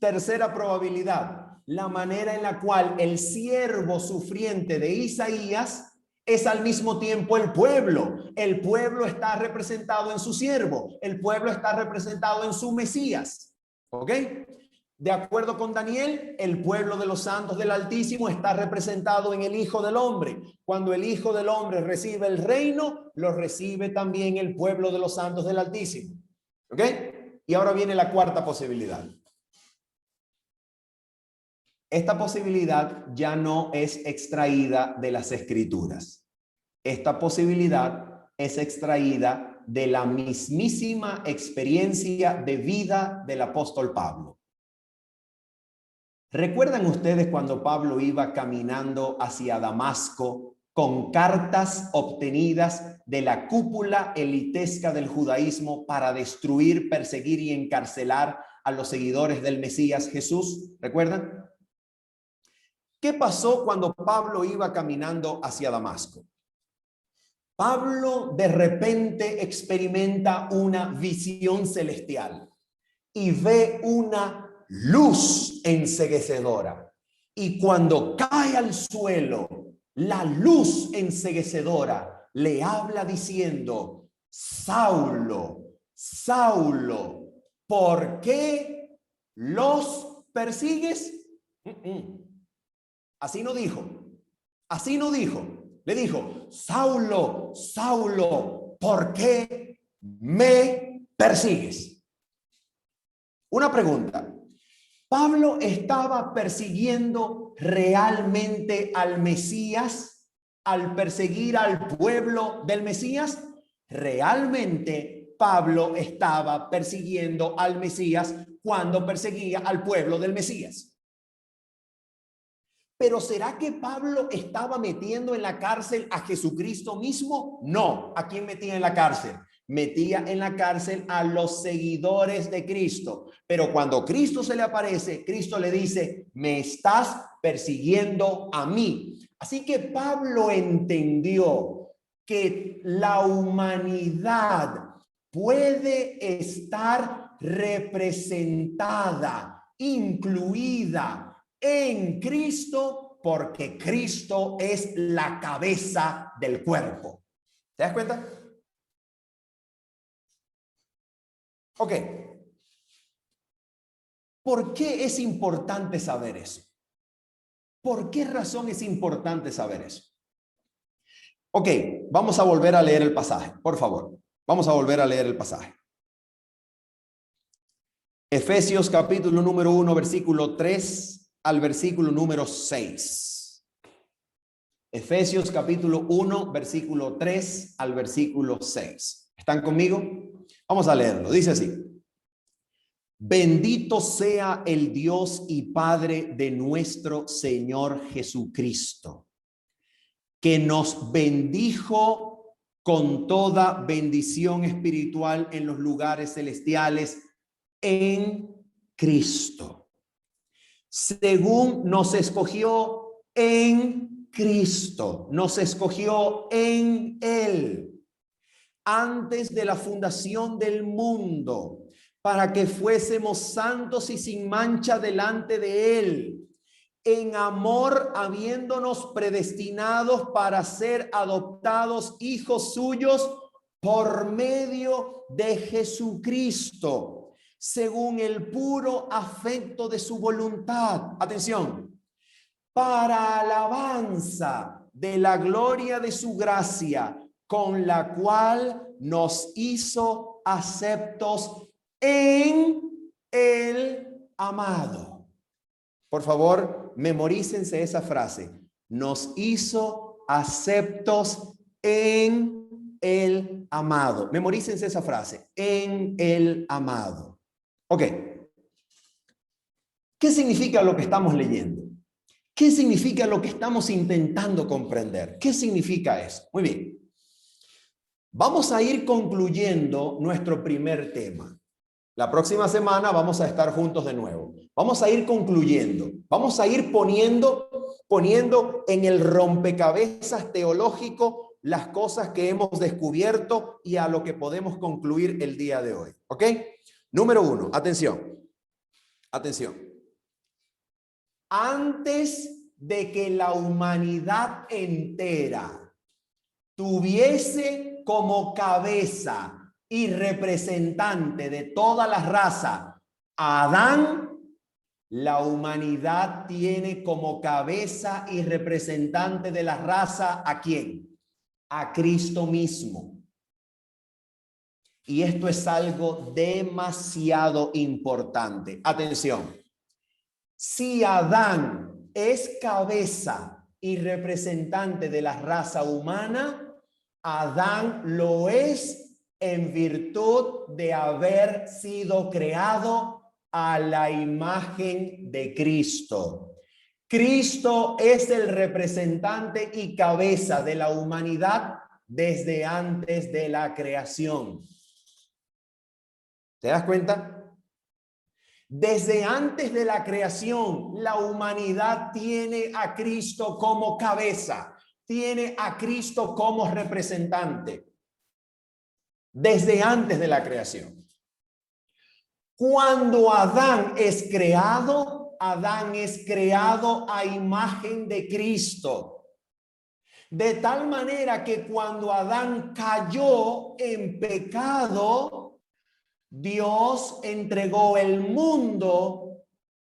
Tercera probabilidad, la manera en la cual el siervo sufriente de Isaías es al mismo tiempo el pueblo. El pueblo está representado en su siervo. El pueblo está representado en su Mesías. ¿Ok? De acuerdo con Daniel, el pueblo de los santos del Altísimo está representado en el Hijo del Hombre. Cuando el Hijo del Hombre recibe el reino, lo recibe también el pueblo de los santos del Altísimo. ¿Ok? Y ahora viene la cuarta posibilidad. Esta posibilidad ya no es extraída de las Escrituras. Esta posibilidad es extraída de la mismísima experiencia de vida del apóstol Pablo. ¿Recuerdan ustedes cuando Pablo iba caminando hacia Damasco con cartas obtenidas de la cúpula elitesca del judaísmo para destruir, perseguir y encarcelar a los seguidores del Mesías Jesús? ¿Recuerdan? ¿Qué pasó cuando Pablo iba caminando hacia Damasco? Pablo de repente experimenta una visión celestial y ve una luz enceguecedora. Y cuando cae al suelo, la luz enceguecedora le habla diciendo: Saulo, Saulo, ¿por qué los persigues? Así no dijo. Así no dijo. Le dijo: Saulo, Saulo, ¿por qué me persigues? Una pregunta. ¿Pablo estaba persiguiendo realmente al Mesías al perseguir al pueblo del Mesías? Realmente Pablo estaba persiguiendo al Mesías cuando perseguía al pueblo del Mesías. ¿Pero será que Pablo estaba metiendo en la cárcel a Jesucristo mismo? No. ¿A quién metía en la cárcel? Metía en la cárcel a los seguidores de Cristo. Pero cuando Cristo se le aparece, Cristo le dice: me estás persiguiendo a mí. Así que Pablo entendió que la humanidad puede estar representada, incluida en Cristo, porque Cristo es la cabeza del cuerpo. ¿Te das cuenta? Ok. ¿Por qué es importante saber eso? ¿Por qué razón es importante saber eso? Ok, vamos a volver a leer el pasaje, por favor. Vamos a volver a leer el pasaje. Efesios capítulo número 1, versículo 3 al versículo número 6. Efesios capítulo 1, versículo 3 al versículo 6. ¿Están conmigo? Vamos a leerlo. Dice así. Bendito sea el Dios y Padre de nuestro Señor Jesucristo, que nos bendijo con toda bendición espiritual en los lugares celestiales en Cristo, según nos escogió en Cristo, nos escogió en Él, antes de la fundación del mundo, para que fuésemos santos y sin mancha delante de Él, en amor habiéndonos predestinados para ser adoptados hijos suyos por medio de Jesucristo, según el puro afecto de su voluntad. Atención, para alabanza de la gloria de su gracia, con la cual nos hizo aceptos en el amado. Por favor, memorícense esa frase. Nos hizo aceptos en el amado. Memorícense esa frase. En el amado. Ok. ¿Qué significa lo que estamos leyendo? ¿Qué significa lo que estamos intentando comprender? ¿Qué significa eso? Muy bien. Vamos a ir concluyendo nuestro primer tema. La próxima semana vamos a estar juntos de nuevo. Vamos a ir concluyendo. Vamos a ir poniendo en el rompecabezas teológico las cosas que hemos descubierto y a lo que podemos concluir el día de hoy. ¿Ok? Número 1. Atención. Atención. Antes de que la humanidad entera tuviese como cabeza y representante de toda la raza a Adán, la humanidad tiene como cabeza y representante de la raza ¿a quién? A Cristo mismo. Y esto es algo demasiado importante. Atención. Si Adán es cabeza y representante de la raza humana, Adán lo es en virtud de haber sido creado a la imagen de Cristo. Cristo es el representante y cabeza de la humanidad desde antes de la creación. ¿Te das cuenta? Desde antes de la creación, la humanidad tiene a Cristo como cabeza, tiene a Cristo como representante. Desde antes de la creación. Cuando Adán es creado a imagen de Cristo. De tal manera que cuando Adán cayó en pecado, Dios entregó el mundo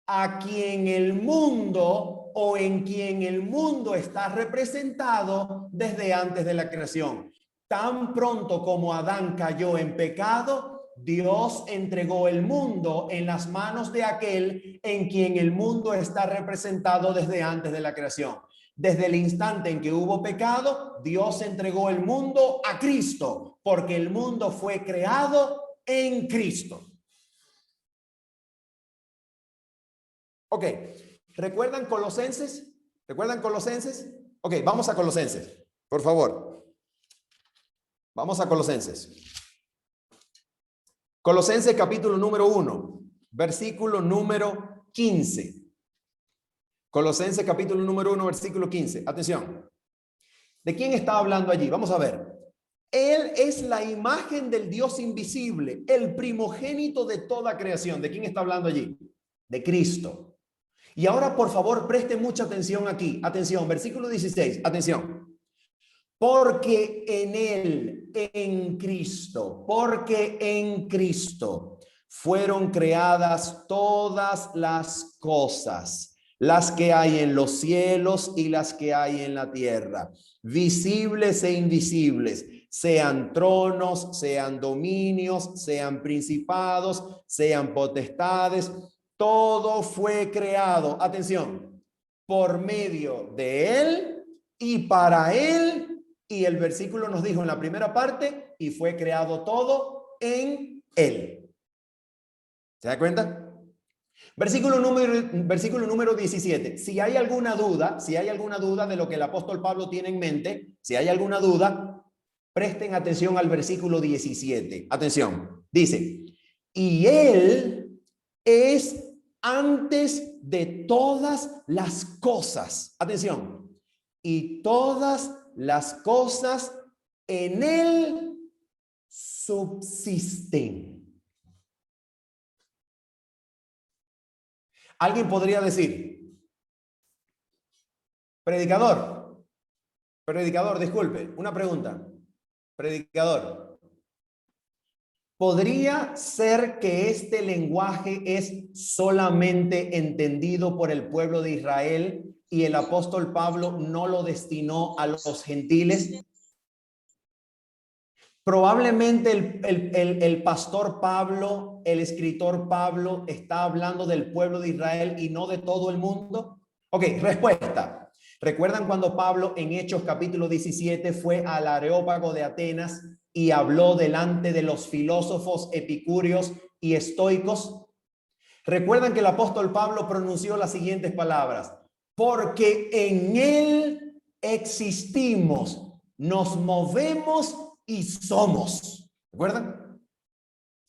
a quien el mundo o en quien el mundo está representado desde antes de la creación. Tan pronto como Adán cayó en pecado, Dios entregó el mundo en las manos de aquel en quien el mundo está representado desde antes de la creación. Desde el instante en que hubo pecado, Dios entregó el mundo a Cristo, porque el mundo fue creado en Cristo. Ok, ¿recuerdan Colosenses? ¿Recuerdan Colosenses? Ok, vamos a Colosenses, por favor. Vamos a Colosenses. Colosenses capítulo número 1, versículo número 15. Colosenses capítulo número 1, versículo 15. Atención. ¿De quién está hablando allí? Vamos a ver. Él es la imagen del Dios invisible, el primogénito de toda creación. ¿De quién está hablando allí? De Cristo. Y ahora, por favor, preste mucha atención aquí. Atención, versículo 16. Atención. Porque en Él, en Cristo, porque en Cristo fueron creadas todas las cosas, las que hay en los cielos y las que hay en la tierra, visibles e invisibles, sean tronos, sean dominios, sean principados, sean potestades, todo fue creado, atención, por medio de Él y para Él. Y el versículo nos dijo en la primera parte, y fue creado todo en Él. ¿Se da cuenta? Versículo número 17. Si hay alguna duda de lo que el apóstol Pablo tiene en mente, si hay alguna duda, presten atención al versículo 17. Atención. Dice, y Él es antes de todas las cosas. Atención. Y todas las cosas en Él subsisten. Alguien podría decir, predicador, disculpe, una pregunta. Predicador, ¿podría ser que este lenguaje es solamente entendido por el pueblo de Israel y el apóstol Pablo no lo destinó a los gentiles? Probablemente el pastor Pablo, el escritor Pablo, está hablando del pueblo de Israel y no de todo el mundo. Ok, respuesta. ¿Recuerdan cuando Pablo en Hechos capítulo 17 fue al Areópago de Atenas y habló delante de los filósofos epicúreos y estoicos? ¿Recuerdan que el apóstol Pablo pronunció las siguientes palabras? Porque en Él existimos, nos movemos y somos. ¿Recuerdan?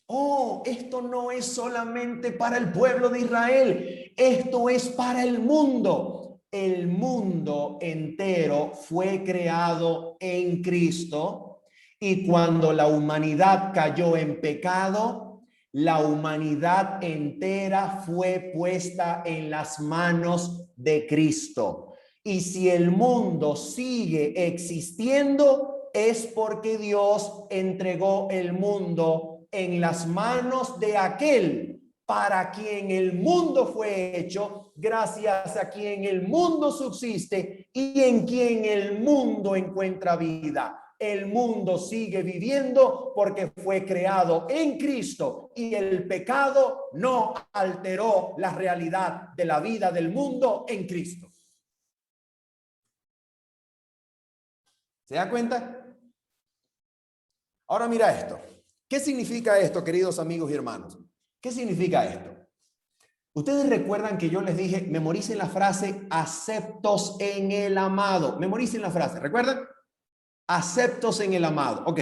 Oh, esto no es solamente para el pueblo de Israel, esto es para el mundo. El mundo entero fue creado en Cristo y cuando la humanidad cayó en pecado, la humanidad entera fue puesta en las manos de Cristo. Y si el mundo sigue existiendo, es porque Dios entregó el mundo en las manos de aquel para quien el mundo fue hecho, gracias a quien el mundo subsiste y en quien el mundo encuentra vida. El mundo sigue viviendo porque fue creado en Cristo y el pecado no alteró la realidad de la vida del mundo en Cristo. ¿Se da cuenta? Ahora mira esto. ¿Qué significa esto, queridos amigos y hermanos? ¿Qué significa esto? Ustedes recuerdan que yo les dije, memoricen la frase, aceptos en el amado. Memoricen la frase, ¿recuerdan? Aceptos en el amado. Ok.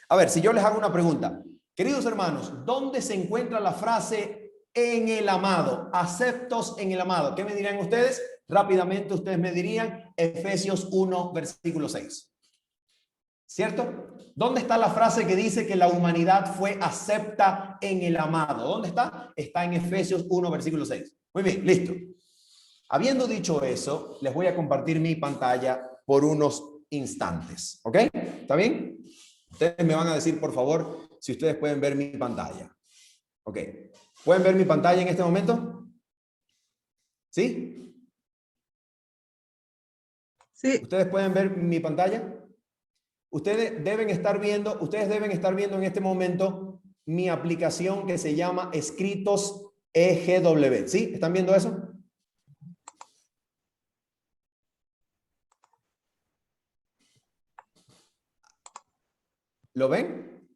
A ver, si yo les hago una pregunta. Queridos hermanos, ¿dónde se encuentra la frase en el amado? Aceptos en el amado. ¿Qué me dirían ustedes? Rápidamente ustedes me dirían Efesios 1, versículo 6. ¿Cierto? ¿Dónde está la frase que dice que la humanidad fue acepta en el amado? ¿Dónde está? Está en Efesios 1, versículo 6. Muy bien, listo. Habiendo dicho eso, les voy a compartir mi pantalla por unos instantes. ¿Ok? ¿Está bien? Ustedes me van a decir, por favor, si ustedes pueden ver mi pantalla. ¿Ok? ¿Pueden ver mi pantalla en este momento? ¿Sí? Sí. ¿Ustedes pueden ver mi pantalla? Ustedes deben estar viendo en este momento mi aplicación que se llama Escritos EGW. ¿Sí? ¿Están viendo eso? ¿Lo ven?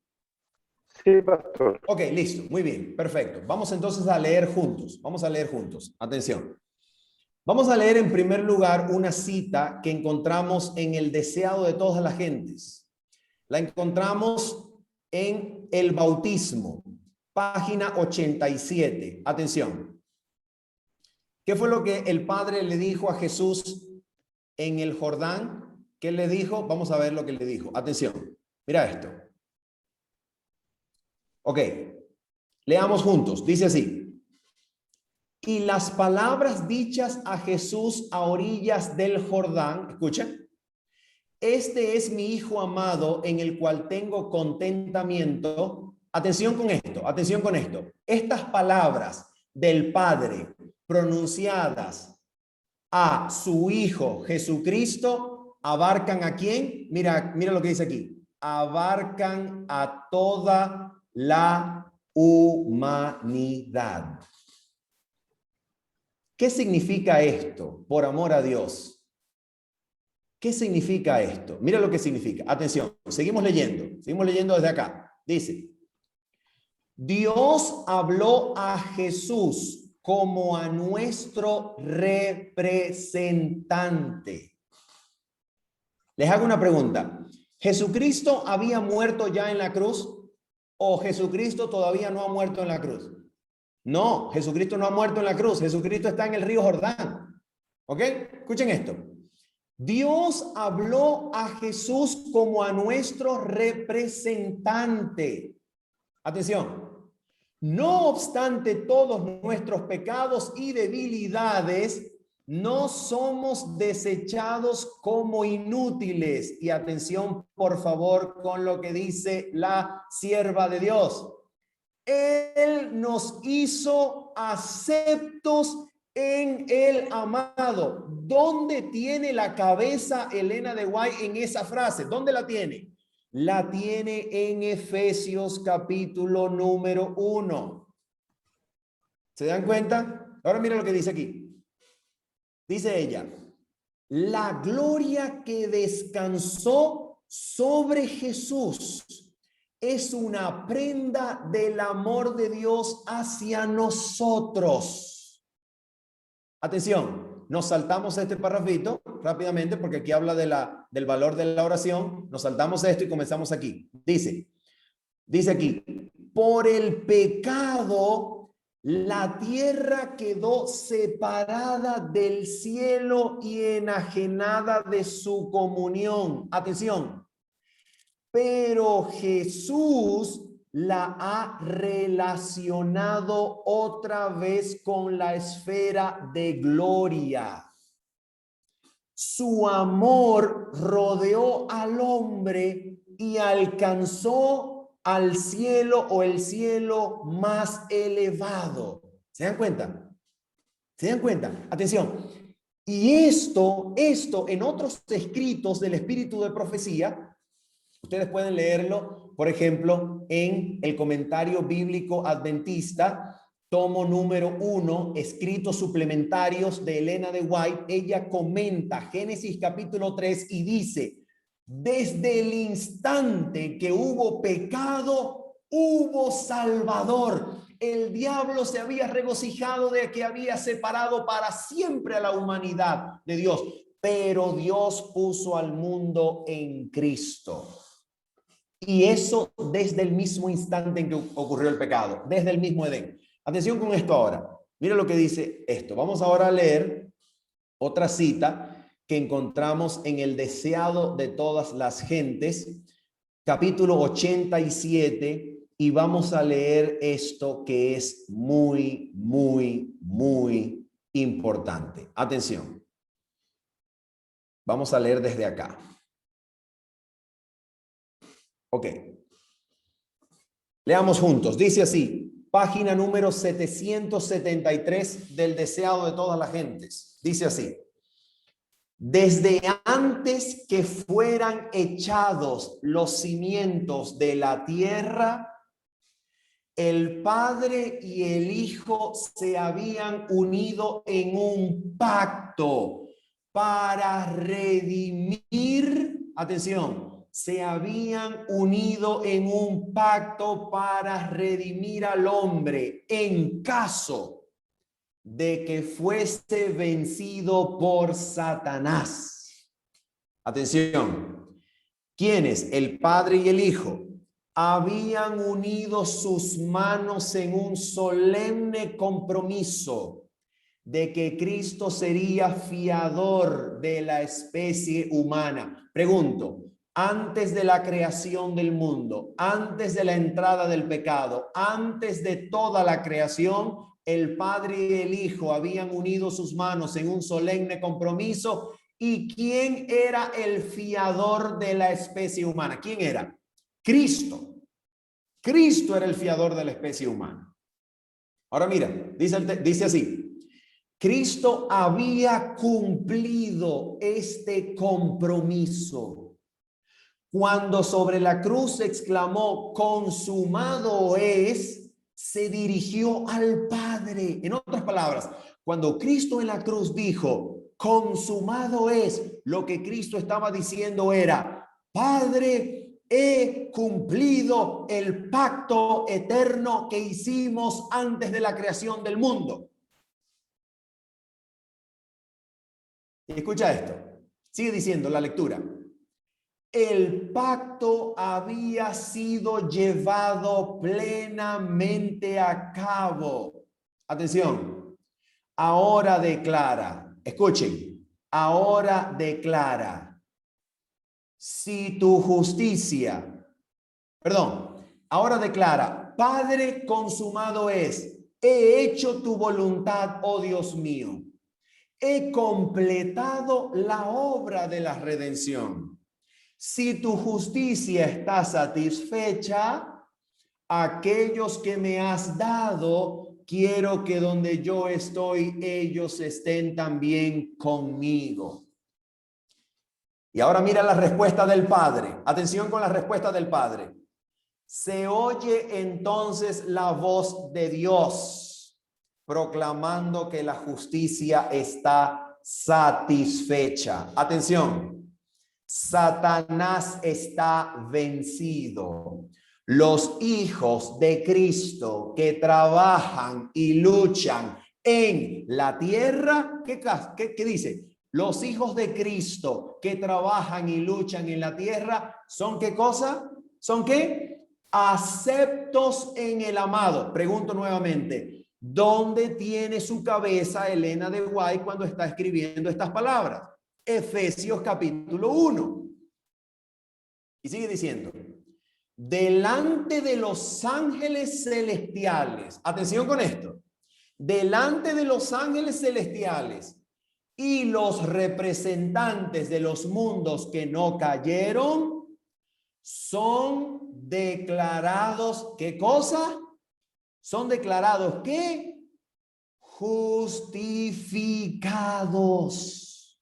Sí, pastor. Ok, listo. Muy bien. Perfecto. Vamos entonces a leer juntos. Vamos a leer juntos. Atención. Vamos a leer en primer lugar una cita que encontramos en el deseado de todas las gentes. La encontramos en el bautismo, página 87. Atención. ¿Qué fue lo que el Padre le dijo a Jesús en el Jordán? ¿Qué le dijo? Vamos a ver lo que le dijo. Atención, mira esto. Ok, leamos juntos. Dice así: y las palabras dichas a Jesús a orillas del Jordán, escucha, este es mi Hijo amado en el cual tengo contentamiento. Atención con esto, atención con esto. Estas palabras del Padre pronunciadas a su Hijo Jesucristo abarcan ¿a quién? Mira, mira lo que dice aquí. Abarcan a toda la humanidad. ¿Qué significa esto? Por amor a Dios. ¿Qué significa esto? Mira lo que significa. Atención, seguimos leyendo desde acá. Dice: Dios habló a Jesús como a nuestro representante. Les hago una pregunta. ¿Jesucristo había muerto ya en la cruz? ¿O Jesucristo todavía no ha muerto en la cruz? No, Jesucristo no ha muerto en la cruz. Jesucristo está en el río Jordán. ¿Ok? Escuchen esto. Dios habló a Jesús como a nuestro representante. Atención. No obstante todos nuestros pecados y debilidades, no somos desechados como inútiles. Y atención, por favor, con lo que dice la sierva de Dios. Él nos hizo aceptos en el amado. ¿Dónde tiene la cabeza Elena de White en esa frase? ¿Dónde la tiene? La tiene en Efesios capítulo número 1. ¿Se dan cuenta? Ahora mira lo que dice aquí. Dice ella: la gloria que descansó sobre Jesús es una prenda del amor de Dios hacia nosotros. Atención, nos saltamos este parrafito rápidamente porque aquí habla del valor de la oración. Nos saltamos esto y comenzamos aquí. Dice aquí: por el pecado la tierra quedó separada del cielo y enajenada de su comunión. Atención. Pero Jesús la ha relacionado otra vez con la esfera de gloria. Su amor rodeó al hombre y alcanzó al cielo o el cielo más elevado. ¿Se dan cuenta? ¿Se dan cuenta? Atención. Y esto en otros escritos del Espíritu de Profecía, ustedes pueden leerlo, por ejemplo, en el Comentario Bíblico Adventista, tomo número 1, escritos suplementarios de Elena de White. Ella comenta Génesis capítulo 3 y dice: desde el instante que hubo pecado, hubo Salvador. El diablo se había regocijado de que había separado para siempre a la humanidad de Dios, pero Dios puso al mundo en Cristo. Y eso desde el mismo instante en que ocurrió el pecado, desde el mismo Edén. Atención con esto ahora. Mira lo que dice esto. Vamos ahora a leer otra cita que encontramos en el Deseado de todas las gentes, capítulo 87, y vamos a leer esto que es muy, muy, muy importante. Atención. Vamos a leer desde acá. Ok. Leamos juntos. Dice así, página número 773 del Deseado de todas las gentes. Dice así: desde antes que fueran echados los cimientos de la tierra, el Padre y el Hijo se habían unido en un pacto para redimir, atención, se habían unido en un pacto para redimir al hombre en caso de que fuese vencido por Satanás. Atención, ¿quiénes? El Padre y el Hijo habían unido sus manos en un solemne compromiso de que Cristo sería fiador de la especie humana. Pregunto, antes de la creación del mundo, antes de la entrada del pecado, antes de toda la creación, el Padre y el Hijo habían unido sus manos en un solemne compromiso. ¿Y quién era el fiador de la especie humana? ¿Quién era? Cristo. Cristo era el fiador de la especie humana. Ahora mira, dice así. Cristo había cumplido este compromiso cuando sobre la cruz exclamó, consumado es, se dirigió al Padre. En otras palabras, cuando Cristo en la cruz dijo, consumado es, lo que Cristo estaba diciendo era, Padre, he cumplido el pacto eterno que hicimos antes de la creación del mundo. Escucha esto. Sigue diciendo la lectura. El pacto había sido llevado plenamente a cabo. Atención. Ahora declara. Escuchen. Ahora declara. Si tu justicia. Perdón. Ahora declara. Padre, consumado es. He hecho tu voluntad, oh Dios mío. He completado la obra de la redención. Si tu justicia está satisfecha, aquellos que me has dado, quiero que donde yo estoy, ellos estén también conmigo. Y ahora mira la respuesta del Padre. Atención con la respuesta del Padre. Se oye entonces la voz de Dios proclamando que la justicia está satisfecha. Atención, Satanás está vencido. Los hijos de Cristo que trabajan y luchan en la tierra, ¿qué dice? Los hijos de Cristo que trabajan y luchan en la tierra, ¿son qué cosa? ¿Son qué? Aceptos en el amado. Pregunto nuevamente. ¿Dónde tiene su cabeza Elena de White cuando está escribiendo estas palabras? Efesios capítulo 1. Y sigue diciendo, delante de los ángeles celestiales, atención con esto, delante de los ángeles celestiales y los representantes de los mundos que no cayeron, son declarados, ¿qué cosa? Son declarados ¿qué? Justificados.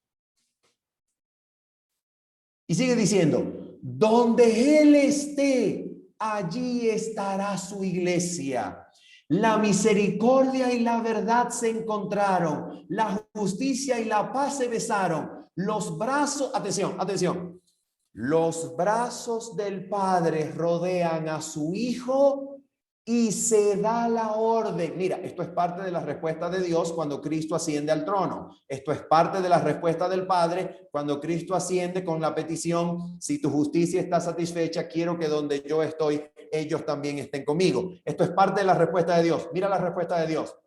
Y sigue diciendo, donde Él esté, allí estará su iglesia. La misericordia y la verdad se encontraron. La justicia y la paz se besaron. Los brazos, atención, atención. Los brazos del Padre rodean a su Hijo y se da la orden. Mira, esto es parte de la respuesta de Dios cuando Cristo asciende al trono. Esto es parte de la respuesta del Padre cuando Cristo asciende con la petición, si tu justicia está satisfecha, quiero que donde yo estoy, ellos también estén conmigo. Esto es parte de la respuesta de Dios. Mira la respuesta de Dios.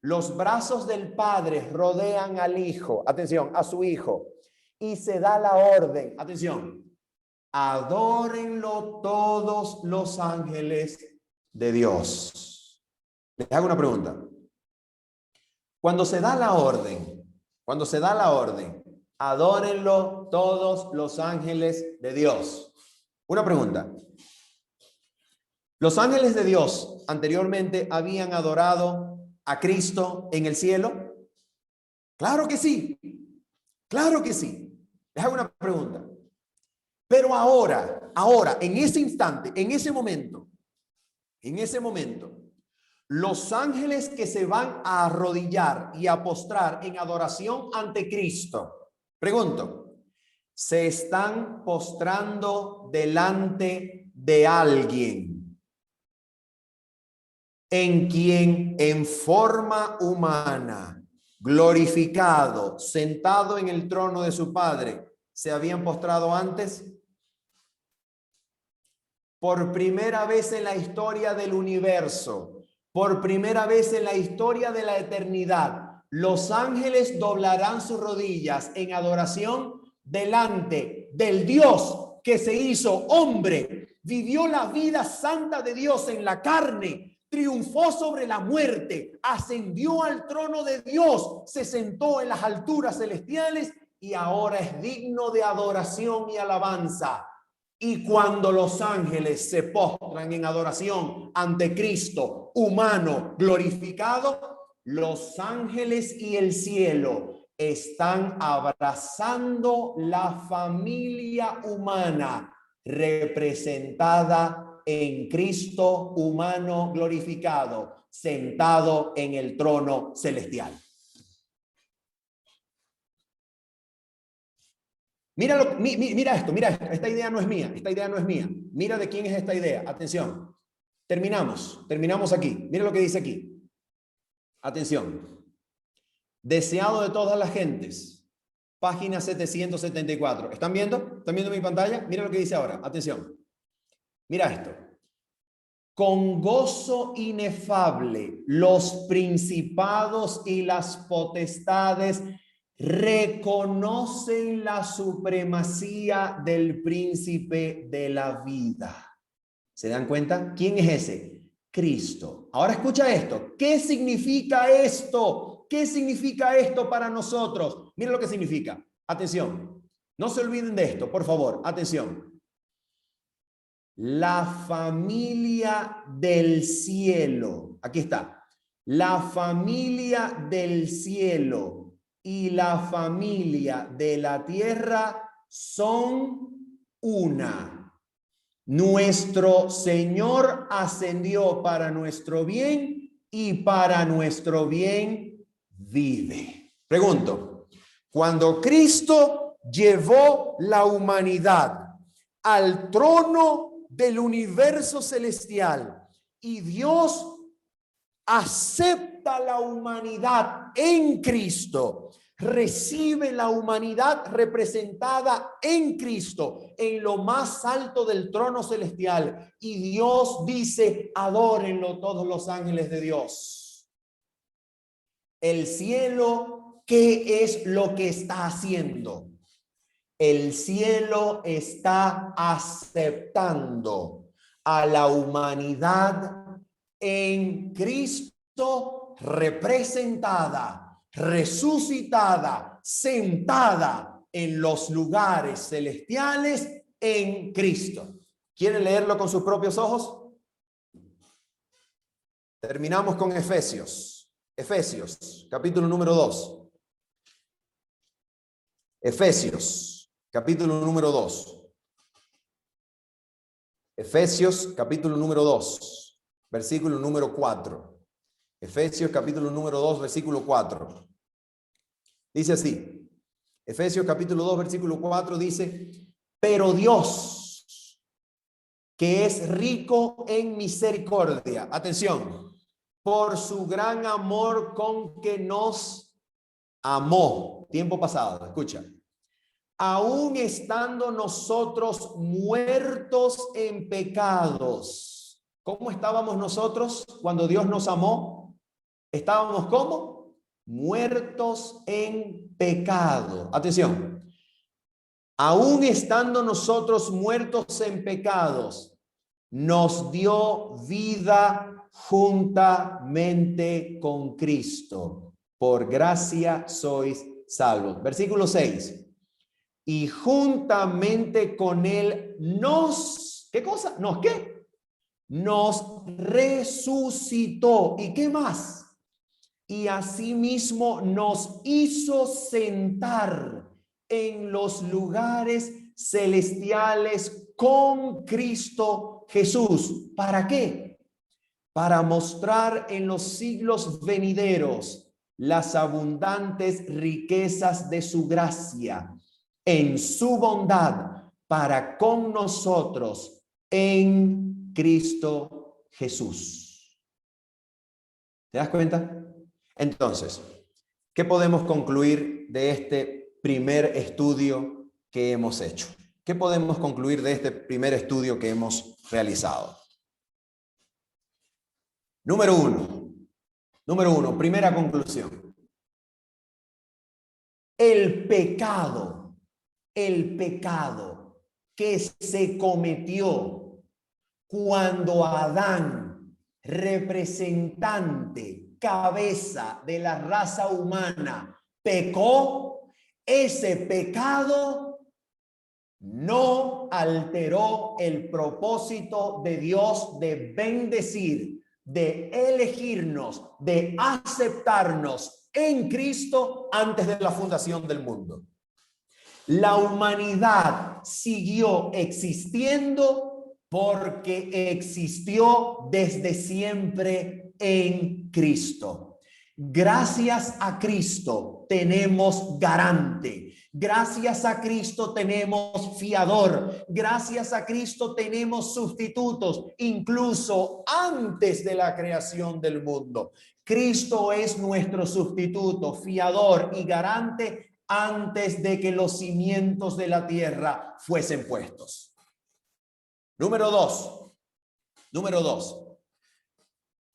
Los brazos del Padre rodean al Hijo, atención, a su Hijo, y se da la orden, atención, adórenlo todos los ángeles de Dios. Les hago una pregunta. Cuando se da la orden, adórenlo todos los ángeles de Dios. Una pregunta. ¿Los ángeles de Dios anteriormente habían adorado a Cristo en el cielo? Claro que sí. Claro que sí. Les hago una pregunta. Pero ahora, en ese instante, en ese momento, los ángeles que se van a arrodillar y a postrar en adoración ante Cristo, pregunto, ¿se están postrando delante de alguien en quien en forma humana, glorificado, sentado en el trono de su Padre, se habían postrado antes? Por primera vez en la historia del universo, por primera vez en la historia de la eternidad, los ángeles doblarán sus rodillas en adoración delante del Dios que se hizo hombre, vivió la vida santa de Dios en la carne, triunfó sobre la muerte, ascendió al trono de Dios, se sentó en las alturas celestiales y ahora es digno de adoración y alabanza. Y cuando los ángeles se postran en adoración ante Cristo, humano, glorificado, los ángeles y el cielo están abrazando la familia humana representada en Cristo humano glorificado, sentado en el trono celestial. Mira esto, esta idea no es mía, Mira de quién es esta idea, atención. Terminamos aquí, mira lo que dice aquí. Atención. Deseado de todas las gentes, página 774. ¿Están viendo? ¿Están viendo mi pantalla? Mira lo que dice ahora, atención. Mira esto. Con gozo inefable, los principados y las potestades reconocen la supremacía del príncipe de la vida. ¿Se dan cuenta? ¿Quién es ese? Cristo. Ahora escucha esto. ¿Qué significa esto? ¿Qué significa esto para nosotros? Mira lo que significa. Atención. No se olviden de esto, por favor. Atención. La familia del cielo. Aquí está. La familia del cielo y la familia de la tierra son una. Nuestro Señor ascendió para nuestro bien y para nuestro bien vive. Pregunto, cuando Cristo llevó la humanidad al trono del universo celestial y Dios acepta la humanidad en Cristo, recibe la humanidad representada en Cristo en lo más alto del trono celestial y Dios dice, adórenlo todos los ángeles de Dios. El cielo, ¿qué es lo que está haciendo? El cielo está aceptando a la humanidad en Cristo representada, resucitada, sentada en los lugares celestiales en Cristo. ¿Quieren leerlo con sus propios ojos? Terminamos con Efesios. Efesios, capítulo número 2. Efesios, capítulo número 2. Efesios, capítulo número 2, versículo número 4. Efesios, capítulo número 2, versículo 4. Dice así. Efesios, capítulo 2, versículo 4 dice, pero Dios, que es rico en misericordia. Atención. Por su gran amor con que nos amó. Tiempo pasado, escucha. Aún estando nosotros muertos en pecados. ¿Cómo estábamos nosotros cuando Dios nos amó? ¿Estábamos cómo? Muertos en pecado. Atención. Aún estando nosotros muertos en pecados, nos dio vida juntamente con Cristo. Por gracia sois salvos. Versículo 6. Y juntamente con él nos, ¿qué cosa? ¿Nos qué? Nos resucitó. ¿Y qué más? Y asimismo nos hizo sentar en los lugares celestiales con Cristo Jesús. ¿Para qué? Para mostrar en los siglos venideros las abundantes riquezas de su gracia en su bondad para con nosotros en Cristo Jesús. ¿Te das cuenta? Entonces, ¿qué podemos concluir de este primer estudio que hemos hecho? ¿Qué podemos concluir de este primer estudio que hemos realizado? Número uno, primera conclusión. el pecado que se cometió cuando Adán, representante, cabeza de la raza humana, pecó, ese pecado no alteró el propósito de Dios de bendecir, de elegirnos, de aceptarnos en Cristo antes de la fundación del mundo. La humanidad siguió existiendo porque existió desde siempre en Cristo. Gracias a Cristo tenemos garante. Gracias a Cristo tenemos fiador. Gracias a Cristo tenemos sustitutos, incluso antes de la creación del mundo. Cristo es nuestro sustituto, fiador y garante antes de que los cimientos de la tierra fuesen puestos. Número dos.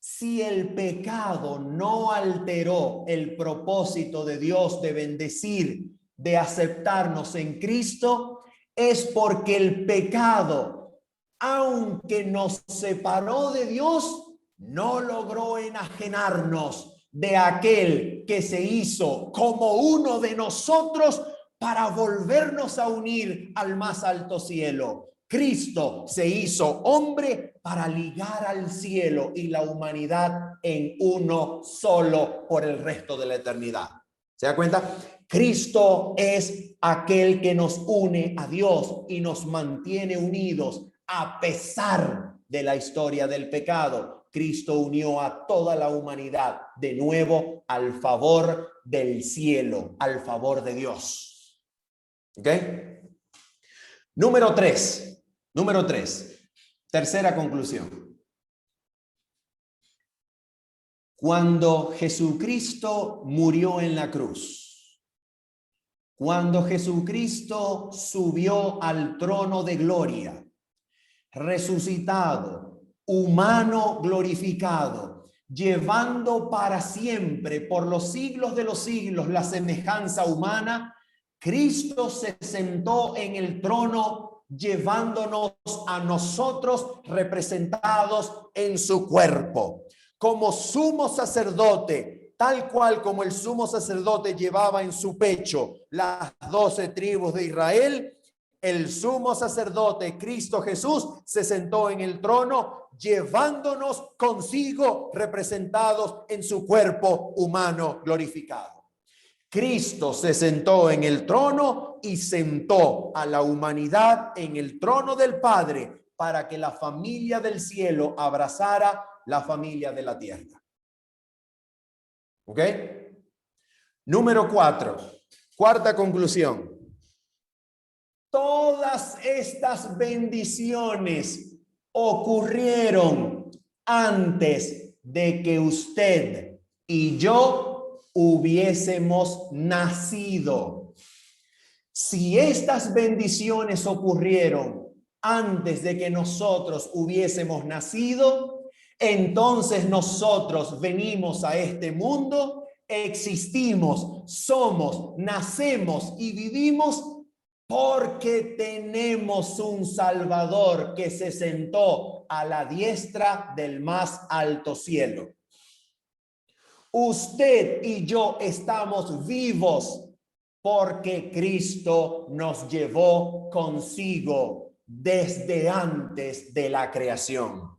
Si el pecado no alteró el propósito de Dios de bendecir, de aceptarnos en Cristo, es porque el pecado, aunque nos separó de Dios, no logró enajenarnos de aquel que se hizo como uno de nosotros para volvernos a unir al más alto cielo. Cristo se hizo hombre para ligar al cielo y la humanidad en uno solo por el resto de la eternidad. ¿Se da cuenta? Cristo es aquel que nos une a Dios y nos mantiene unidos a pesar de la historia del pecado. Cristo unió a toda la humanidad de nuevo al favor del cielo, al favor de Dios. ¿Ok? Número tres. Tercera conclusión. Cuando Jesucristo murió en la cruz, cuando Jesucristo subió al trono de gloria, resucitado, humano glorificado, llevando para siempre, por los siglos de los siglos, la semejanza humana, Cristo se sentó en el trono llevándonos a nosotros representados en su cuerpo. Como sumo sacerdote, tal cual como el sumo sacerdote llevaba en su pecho las 12 tribus de Israel, el sumo sacerdote Cristo Jesús se sentó en el trono llevándonos consigo representados en su cuerpo humano glorificado. Cristo se sentó en el trono y sentó a la humanidad en el trono del Padre para que la familia del cielo abrazara la familia de la tierra. ¿Ok? Número 4. Cuarta conclusión. Todas estas bendiciones ocurrieron antes de que usted y yo hubiésemos nacido. Si estas bendiciones ocurrieron antes de que nosotros hubiésemos nacido, entonces nosotros venimos a este mundo, existimos, somos, nacemos y vivimos porque tenemos un Salvador que se sentó a la diestra del más alto cielo. Usted y yo estamos vivos porque Cristo nos llevó consigo desde antes de la creación.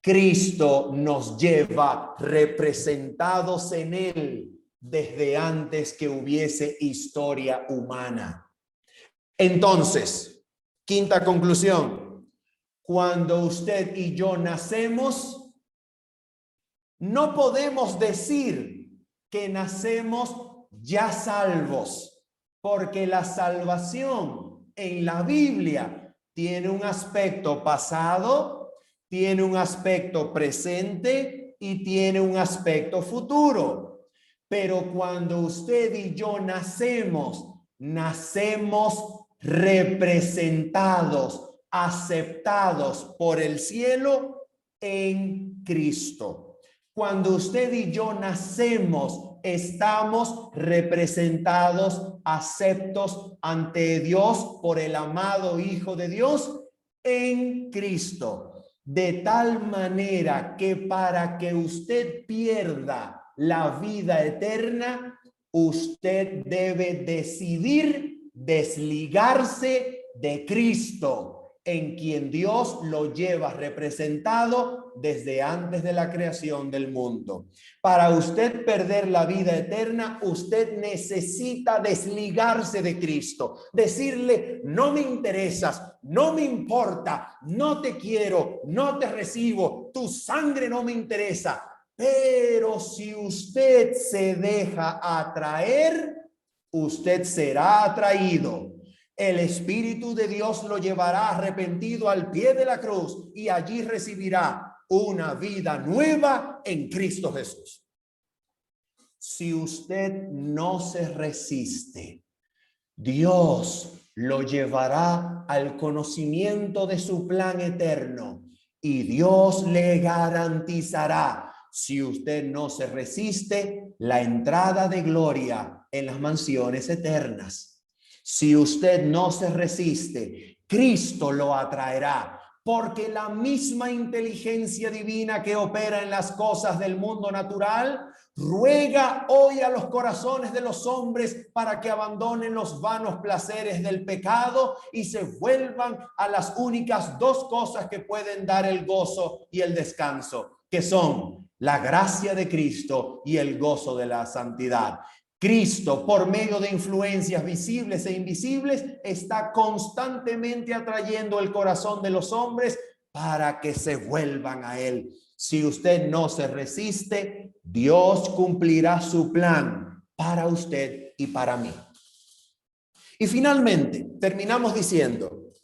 Cristo nos lleva representados en él desde antes que hubiese historia humana. Entonces, quinta conclusión, cuando usted y yo nacemos, no podemos decir que nacemos ya salvos, porque la salvación en la Biblia tiene un aspecto pasado, tiene un aspecto presente y tiene un aspecto futuro. Pero cuando usted y yo nacemos representados, aceptados por el cielo en Cristo. Cuando usted y yo nacemos, estamos representados, aceptos ante Dios por el amado Hijo de Dios en Cristo. De tal manera que para que usted pierda la vida eterna, usted debe decidir desligarse de Cristo, en quien Dios lo lleva representado desde antes de la creación del mundo. Para usted perder la vida eterna, usted necesita desligarse de Cristo. Decirle, no me interesas, no me importa, no te quiero, no te recibo, tu sangre no me interesa. Pero si usted se deja atraer, usted será atraído. El Espíritu de Dios lo llevará arrepentido al pie de la cruz y allí recibirá una vida nueva en Cristo Jesús. Si usted no se resiste, Dios lo llevará al conocimiento de su plan eterno y Dios le garantizará, si usted no se resiste, la entrada de gloria en las mansiones eternas. Si usted no se resiste, Cristo lo atraerá, porque la misma inteligencia divina que opera en las cosas del mundo natural ruega hoy a los corazones de los hombres para que abandonen los vanos placeres del pecado y se vuelvan a las únicas dos cosas que pueden dar el gozo y el descanso, que son la gracia de Cristo y el gozo de la santidad. Cristo, por medio de influencias visibles e invisibles, está constantemente atrayendo el corazón de los hombres para que se vuelvan a Él. Si usted no se resiste, Dios cumplirá su plan para usted y para mí. Y finalmente, terminamos diciendo,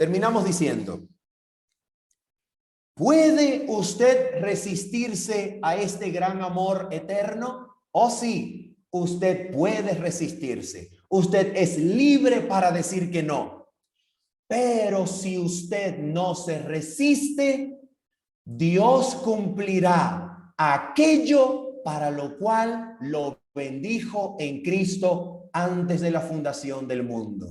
¿puede usted resistirse a este gran amor eterno? ¿O sí? Usted puede resistirse. Usted es libre para decir que no. Pero si usted no se resiste, Dios cumplirá aquello para lo cual lo bendijo en Cristo antes de la fundación del mundo.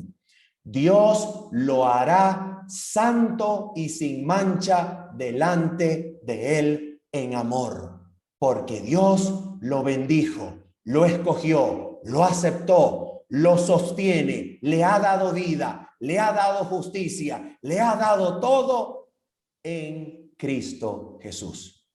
Dios lo hará santo y sin mancha delante de Él en amor, porque Dios lo bendijo. Lo escogió, lo aceptó, lo sostiene, le ha dado vida, le ha dado justicia, le ha dado todo en Cristo Jesús.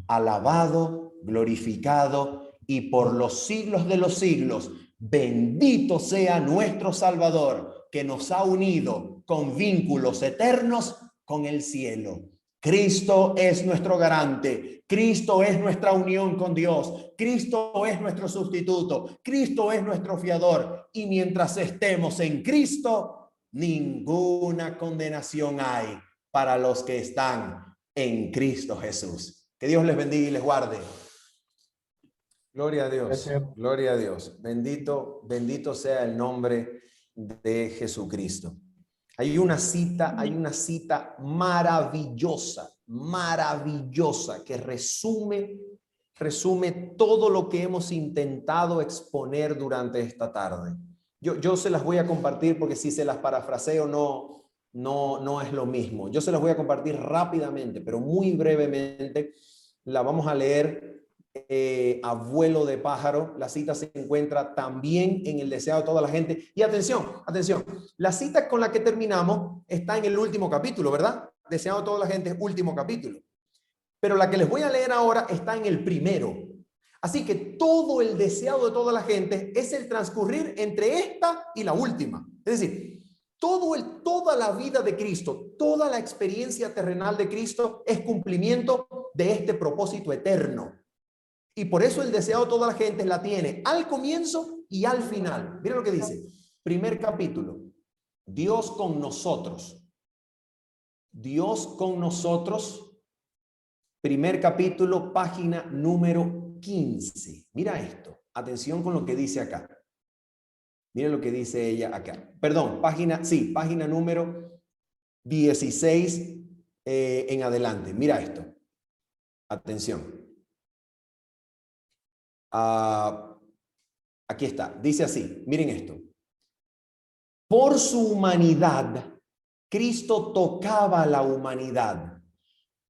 Alabado, glorificado y por los siglos de los siglos, bendito sea nuestro Salvador, que nos ha unido con vínculos eternos con el cielo. Cristo es nuestro garante, Cristo es nuestra unión con Dios, Cristo es nuestro sustituto, Cristo es nuestro fiador. Y mientras estemos en Cristo, ninguna condenación hay para los que están en Cristo Jesús. Que Dios les bendiga y les guarde. Gloria a Dios, gloria a Dios. Bendito sea el nombre de Jesucristo. Hay una cita maravillosa que resume todo lo que hemos intentado exponer durante esta tarde. Yo se las voy a compartir porque si se las parafraseo no es lo mismo. Yo se las voy a compartir rápidamente, pero muy brevemente. La vamos a leer a vuelo de pájaro. La cita se encuentra también en el Deseado de toda la gente. Y atención, la cita con la que terminamos está en el último capítulo, ¿verdad? Deseado de toda la gente, último capítulo. Pero la que les voy a leer ahora está en el primero. Así que todo el deseado de toda la gente es el transcurrir entre esta y la última. Es decir, toda la vida de Cristo, toda la experiencia terrenal de Cristo es cumplimiento de este propósito eterno. Y por eso el deseado de toda la gente la tiene al comienzo y al final. Miren lo que dice. Primer capítulo. Dios con nosotros. Dios con nosotros. Primer capítulo, página número 15. Mira esto. Atención con lo que dice acá. Miren lo que dice ella acá. Perdón, página número 16 en adelante. Mira esto. Atención. Aquí está, dice así, miren esto. Por su humanidad, Cristo tocaba a la humanidad.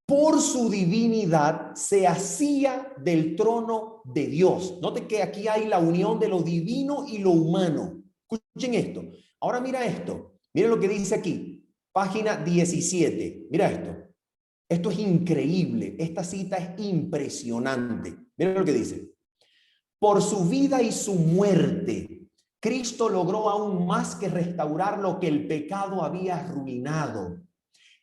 Por su divinidad se hacía del trono de Dios. Note que aquí hay la unión de lo divino y lo humano. Escuchen esto. Ahora mira esto. Mira lo que dice aquí. Página 17. Mira esto. Esto es increíble. Esta cita es impresionante. Mira lo que dice. Por su vida y su muerte, Cristo logró aún más que restaurar lo que el pecado había arruinado.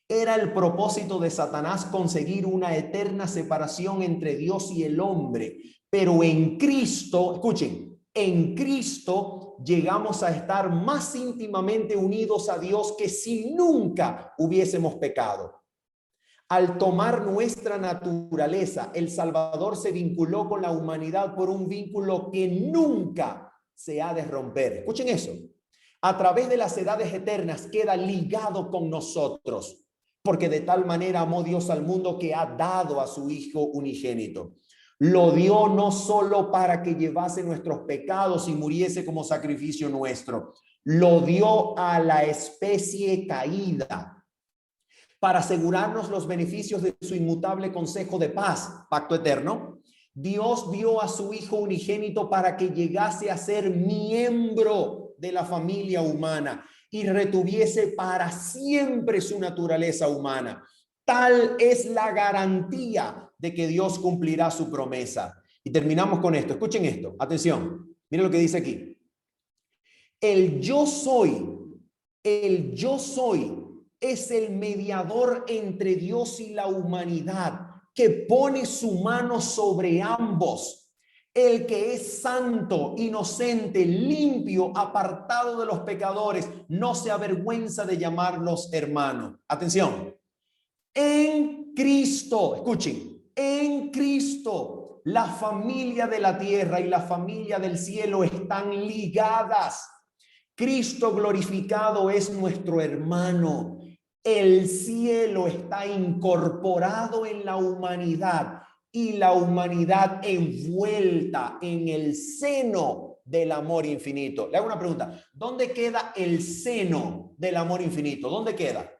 Era el propósito de Satanás conseguir una eterna separación entre Dios y el hombre. Pero en Cristo, escuchen, en Cristo llegamos a estar más íntimamente unidos a Dios que si nunca hubiésemos pecado. Al tomar nuestra naturaleza, el Salvador se vinculó con la humanidad por un vínculo que nunca se ha de romper. Escuchen eso. A través de las edades eternas queda ligado con nosotros. Porque de tal manera amó Dios al mundo que ha dado a su Hijo unigénito. Lo dio no solo para que llevase nuestros pecados y muriese como sacrificio nuestro. Lo dio a la especie caída para asegurarnos los beneficios de su inmutable consejo de paz, pacto eterno. Dios dio a su Hijo unigénito para que llegase a ser miembro de la familia humana y retuviese para siempre su naturaleza humana. Tal es la garantía de que Dios cumplirá su promesa. Y terminamos con esto. Escuchen esto. Atención. Miren lo que dice aquí. El yo soy es el mediador entre Dios y la humanidad, que pone su mano sobre ambos. El que es santo, inocente, limpio, apartado de los pecadores, no se avergüenza de llamarlos hermanos. Atención. En Cristo, escuchen, en Cristo, la familia de la tierra y la familia del cielo están ligadas. Cristo glorificado es nuestro hermano. El cielo está incorporado en la humanidad y la humanidad envuelta en el seno del amor infinito. Le hago una pregunta. ¿Dónde queda el seno del amor infinito? ¿Dónde queda?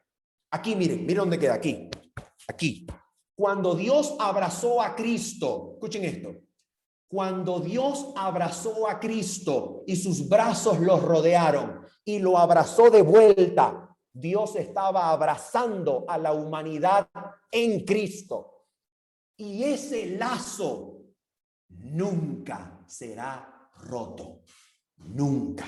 Aquí, miren dónde queda, aquí. Aquí. Cuando Dios abrazó a Cristo, escuchen esto. Cuando Dios abrazó a Cristo y sus brazos los rodearon y lo abrazó de vuelta, Dios estaba abrazando a la humanidad en Cristo. Y ese lazo nunca será roto. Nunca.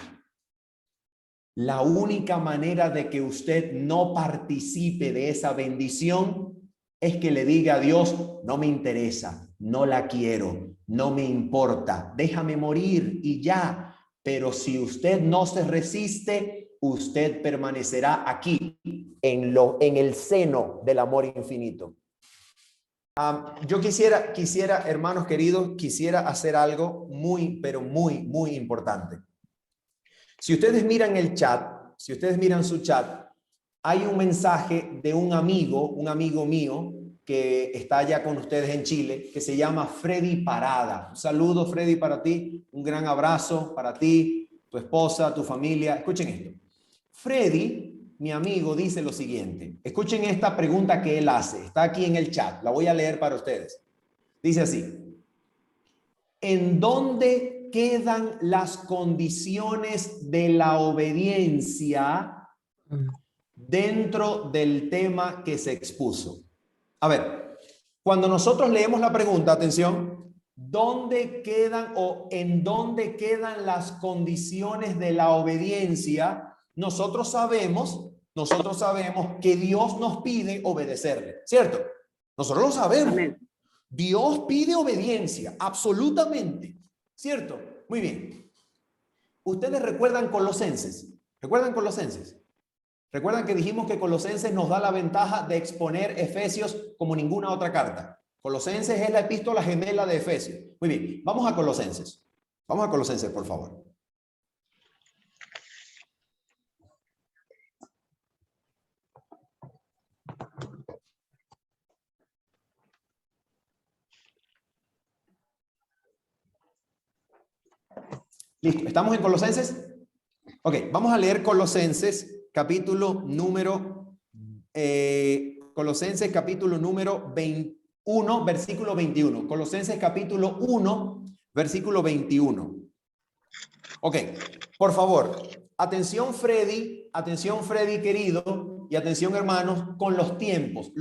La única manera de que usted no participe de esa bendición es que le diga a Dios, no me interesa, no la quiero, no me importa, déjame morir y ya. Pero si usted no se resiste, usted permanecerá aquí en el seno del amor infinito. Yo quisiera, hermanos queridos, quisiera hacer algo muy, pero muy, muy importante. Si ustedes miran el chat, si ustedes miran su chat, hay un mensaje de un amigo mío que está allá con ustedes en Chile, que se llama Freddy Parada. Un saludo, Freddy, para ti. Un gran abrazo para ti, tu esposa, tu familia. Escuchen esto. Freddy, mi amigo, dice lo siguiente. Escuchen esta pregunta que él hace. Está aquí en el chat. La voy a leer para ustedes. Dice así. ¿En dónde quedan las condiciones de la obediencia dentro del tema que se expuso? A ver, cuando nosotros leemos la pregunta, atención, ¿dónde quedan o en dónde quedan las condiciones de la obediencia? Nosotros sabemos que Dios nos pide obedecerle, ¿cierto? Nosotros lo sabemos. Amén. Dios pide obediencia, absolutamente, ¿cierto? Muy bien. ¿Ustedes recuerdan Colosenses? ¿Recuerdan Colosenses? ¿Recuerdan que dijimos que Colosenses nos da la ventaja de exponer Efesios como ninguna otra carta? Colosenses es la epístola gemela de Efesios. Muy bien, vamos a Colosenses. Vamos a Colosenses, por favor. Listo, ¿estamos en Colosenses? Ok, vamos a leer Colosenses, capítulo número 21, versículo 21. Colosenses capítulo 1, versículo 21. Ok, por favor, atención Freddy querido, y atención hermanos, con los tiempos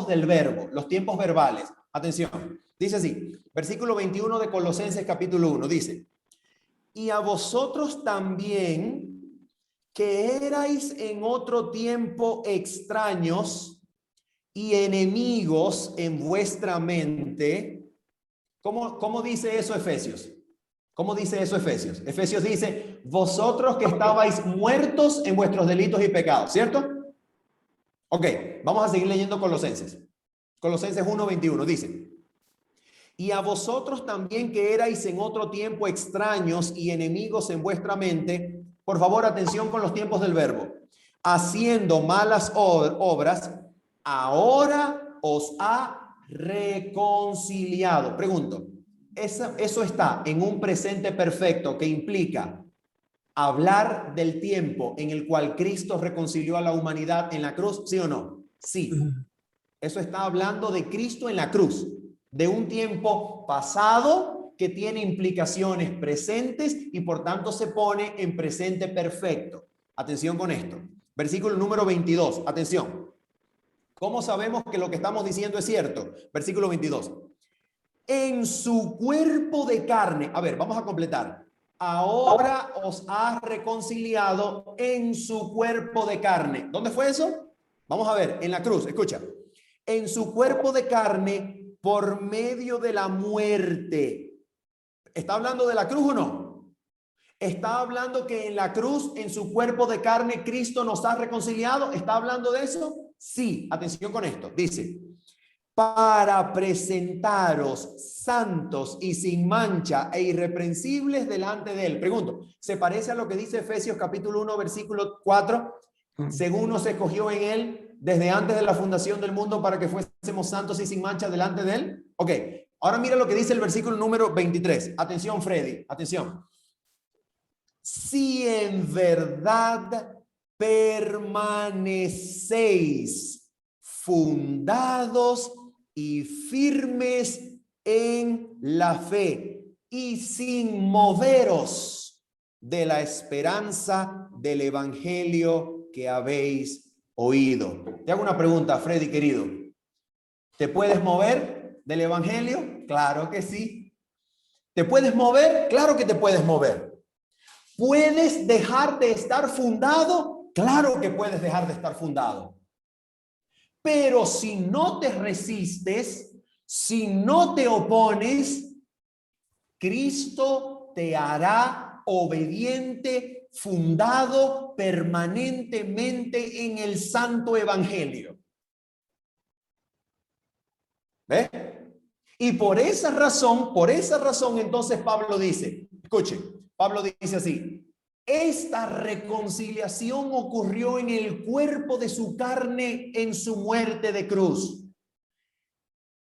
del verbo, los tiempos verbales. Atención, dice así, versículo 21 de Colosenses capítulo 1, dice: y a vosotros también, que erais en otro tiempo extraños y enemigos en vuestra mente. ¿Cómo dice eso Efesios? ¿Cómo dice eso Efesios? Efesios dice, vosotros que estabais muertos en vuestros delitos y pecados, ¿cierto? Ok, vamos a seguir leyendo Colosenses. Colosenses 1:21 dice: y a vosotros también que erais en otro tiempo extraños y enemigos en vuestra mente, por favor, atención con los tiempos del verbo, haciendo malas obras, ahora os ha reconciliado. Pregunto, ¿eso está en un presente perfecto que implica hablar del tiempo en el cual Cristo reconcilió a la humanidad en la cruz? ¿Sí o no? Sí. Eso está hablando de Cristo en la cruz, de un tiempo pasado que tiene implicaciones presentes y por tanto se pone en presente perfecto. Atención con esto. Versículo número 22. Atención. ¿Cómo sabemos que lo que estamos diciendo es cierto? Versículo 22. En su cuerpo de carne. A ver, vamos a completar. Ahora os ha reconciliado en su cuerpo de carne. ¿Dónde fue eso? Vamos a ver, en la cruz. Escucha. En su cuerpo de carne por medio de la muerte. ¿Está hablando de la cruz o no? ¿Está hablando que en la cruz, en su cuerpo de carne, Cristo nos ha reconciliado? ¿Está hablando de eso? Sí, atención con esto. Dice, para presentaros santos y sin mancha e irreprensibles delante de él. Pregunto, ¿se parece a lo que dice Efesios capítulo 1, versículo 4? Según nos escogió en él desde antes de la fundación del mundo para que fuésemos santos y sin mancha delante de él. Ok, ahora mira lo que dice el versículo número 23. Atención, Freddy, atención. Si en verdad permanecéis fundados y firmes en la fe y sin moveros de la esperanza del evangelio que habéis oído. Te hago una pregunta, Freddy querido. ¿Te puedes mover del evangelio? Claro que sí. ¿Te puedes mover? Claro que te puedes mover. ¿Puedes dejar de estar fundado? Claro que puedes dejar de estar fundado. Pero si no te resistes, si no te opones, Cristo te hará obediente, fundado permanentemente en el santo evangelio. ¿Ves? Y por esa razón entonces Pablo dice, escuche, Pablo dice así, esta reconciliación ocurrió en el cuerpo de su carne en su muerte de cruz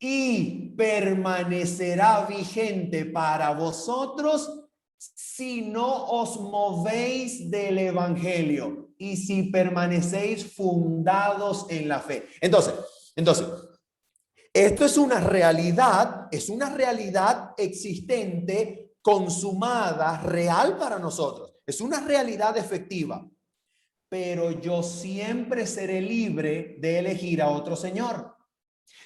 y permanecerá vigente para vosotros si no os movéis del evangelio y si permanecéis fundados en la fe. Entonces, esto es una realidad existente, consumada, real para nosotros. Es una realidad efectiva. Pero yo siempre seré libre de elegir a otro Señor.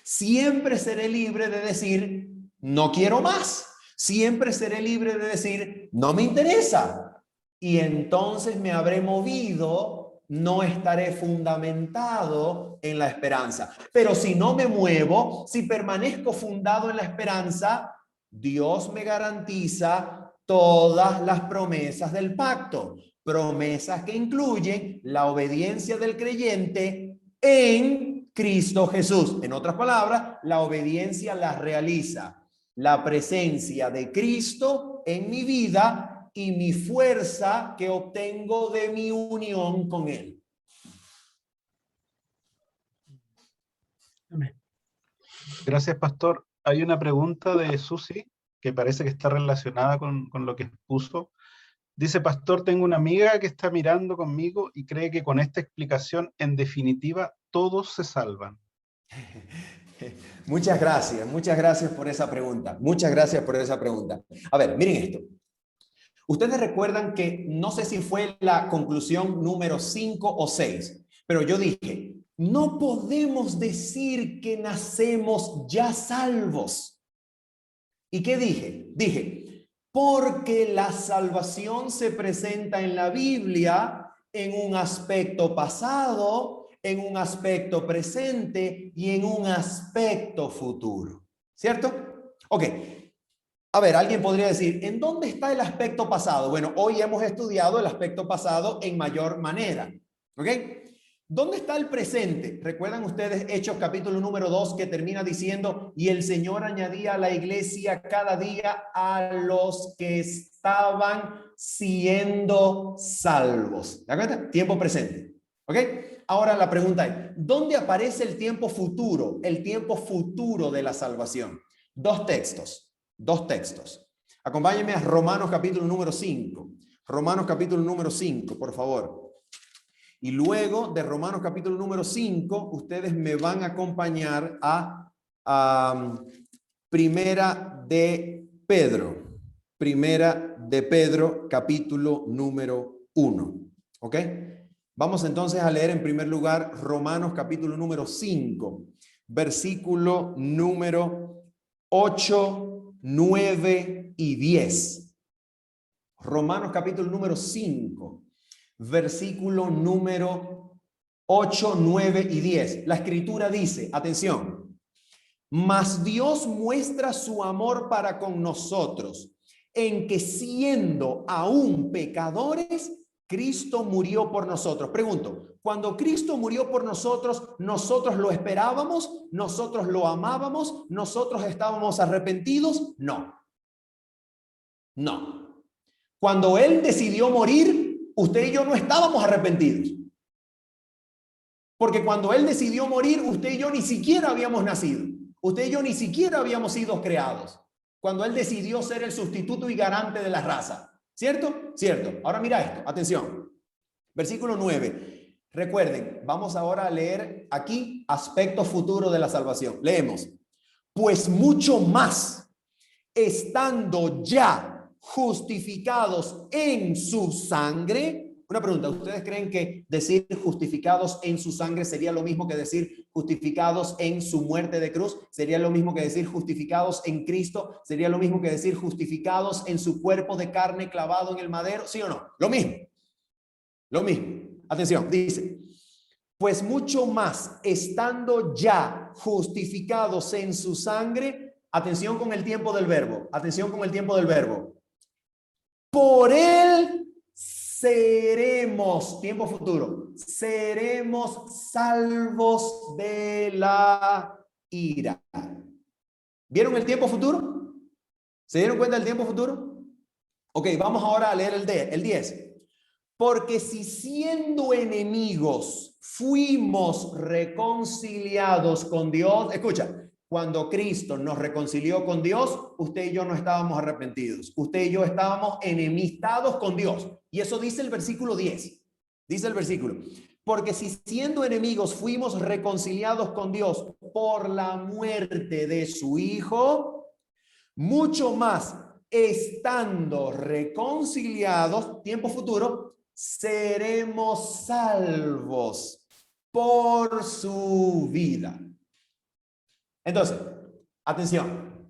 Siempre seré libre de decir, no quiero más. Siempre seré libre de decir, no me interesa. Y entonces me habré movido, no estaré fundamentado en la esperanza. Pero si no me muevo, si permanezco fundado en la esperanza, Dios me garantiza todas las promesas del pacto. Promesas que incluyen la obediencia del creyente en Cristo Jesús. En otras palabras, la obediencia la realiza la presencia de Cristo en mi vida y mi fuerza que obtengo de mi unión con Él. Amén. Gracias, pastor. Hay una pregunta de Susi que parece que está relacionada con lo que expuso. Dice, pastor, tengo una amiga que está mirando conmigo y cree que con esta explicación, en definitiva, todos se salvan. Muchas gracias por esa pregunta. Muchas gracias por esa pregunta. A ver, miren esto. Ustedes recuerdan que no sé si fue la conclusión número 5 o 6, pero yo dije, no podemos decir que nacemos ya salvos. ¿Y qué dije? Dije, porque la salvación se presenta en la Biblia en un aspecto pasado, en un aspecto presente y en un aspecto futuro. ¿Cierto? Ok. A ver, alguien podría decir, ¿en dónde está el aspecto pasado? Bueno, hoy hemos estudiado el aspecto pasado en mayor manera. ¿Ok? ¿Dónde está el presente? ¿Recuerdan ustedes Hechos capítulo número 2 que termina diciendo, y el Señor añadía a la iglesia cada día a los que estaban siendo salvos? ¿De acuerdo? Tiempo presente. ¿Ok? Ahora la pregunta es, ¿dónde aparece el tiempo futuro? El tiempo futuro de la salvación. Dos textos. Acompáñenme a Romanos capítulo número 5. Romanos capítulo número 5, por favor. Y luego de Romanos capítulo número 5, ustedes me van a acompañar a Primera de Pedro. Primera de Pedro, capítulo número 1. ¿Ok? Vamos entonces a leer en primer lugar Romanos capítulo número 5, versículo número 8, 9 y 10. Romanos capítulo número 5, versículo número 8, 9 y 10. La escritura dice, atención, mas Dios muestra su amor para con nosotros, en que siendo aún pecadores, Cristo murió por nosotros. Pregunto, cuando Cristo murió por nosotros, ¿nosotros lo esperábamos? ¿Nosotros lo amábamos? ¿Nosotros estábamos arrepentidos? No. No. Cuando Él decidió morir, usted y yo no estábamos arrepentidos. Porque cuando Él decidió morir, usted y yo ni siquiera habíamos nacido. Usted y yo ni siquiera habíamos sido creados. Cuando Él decidió ser el sustituto y garante de la raza. ¿Cierto? Cierto. Ahora mira esto. Atención. Versículo 9. Recuerden, vamos ahora a leer aquí aspecto futuro de la salvación. Leemos. Pues mucho más, estando ya justificados en su sangre. Una pregunta, ¿ustedes creen que decir justificados en su sangre sería lo mismo que decir justificados en su muerte de cruz? ¿Sería lo mismo que decir justificados en Cristo? ¿Sería lo mismo que decir justificados en su cuerpo de carne clavado en el madero? ¿Sí o no? Lo mismo. Lo mismo. Atención, dice, pues mucho más, estando ya justificados en su sangre, atención con el tiempo del verbo, atención con el tiempo del verbo. Por él seremos, tiempo futuro, seremos salvos de la ira. ¿Vieron el tiempo futuro? ¿Se dieron cuenta del tiempo futuro? Ok, vamos ahora a leer el 10. Porque si siendo enemigos fuimos reconciliados con Dios, escucha, cuando Cristo nos reconcilió con Dios, usted y yo no estábamos arrepentidos. Usted y yo estábamos enemistados con Dios. Y eso dice el versículo 10. Dice el versículo. Porque si siendo enemigos fuimos reconciliados con Dios por la muerte de su Hijo, mucho más estando reconciliados, tiempo futuro, seremos salvos por su vida. Entonces, atención.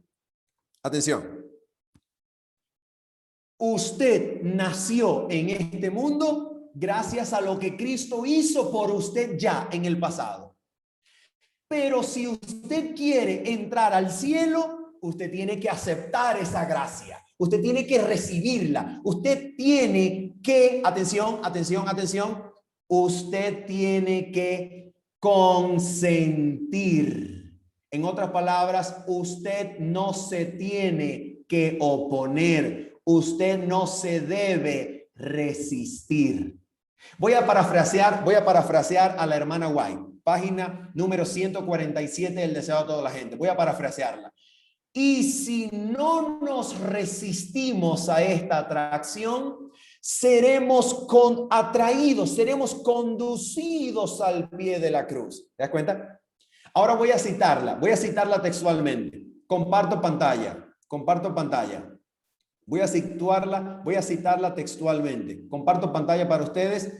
Usted nació en este mundo gracias a lo que Cristo hizo por usted ya en el pasado. Pero si usted quiere entrar al cielo, usted tiene que aceptar esa gracia. Usted tiene que recibirla. Usted tiene que, atención, usted tiene que consentir. En otras palabras, usted no se tiene que oponer. Usted no se debe resistir. Voy a parafrasear a la hermana White. Página número 147 del Deseo de toda la gente. Voy a parafrasearla. Y si no nos resistimos a esta atracción, seremos atraídos, seremos conducidos al pie de la cruz. ¿Te das cuenta? Ahora voy a citarla textualmente. Comparto pantalla. Voy a citarla textualmente. Comparto pantalla para ustedes.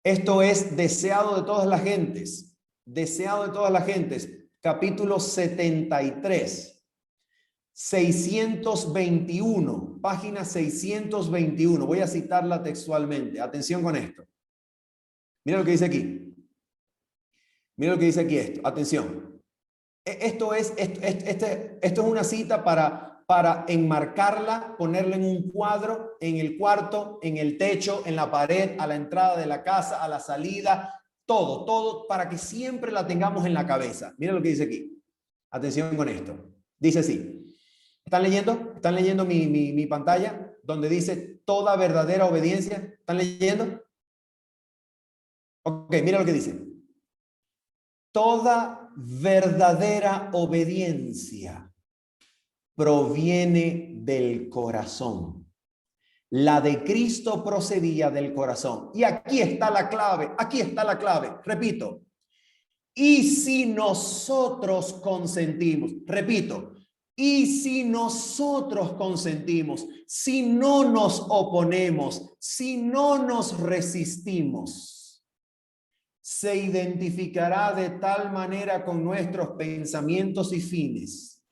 Esto es deseado de todas las gentes. Deseado de todas las gentes. Capítulo 73. 621, página 621. Voy a citarla textualmente. Atención con esto. Mira lo que dice aquí. Mira lo que dice aquí esto. Atención. Esto es una cita para enmarcarla, ponerla en un cuadro, en el cuarto, en el techo, en la pared, a la entrada de la casa, a la salida, todo, para que siempre la tengamos en la cabeza. Mira lo que dice aquí. Atención con esto. Dice así. ¿Están leyendo? ¿Están leyendo mi pantalla? Donde dice toda verdadera obediencia. ¿Están leyendo? Ok, mira lo que dice. Toda verdadera obediencia proviene del corazón. La de Cristo procedía del corazón. Y aquí está la clave, repito. Y si nosotros consentimos, repito, y si nosotros consentimos, si no nos oponemos, si no nos resistimos, se identificará de tal manera con nuestros pensamientos y fines,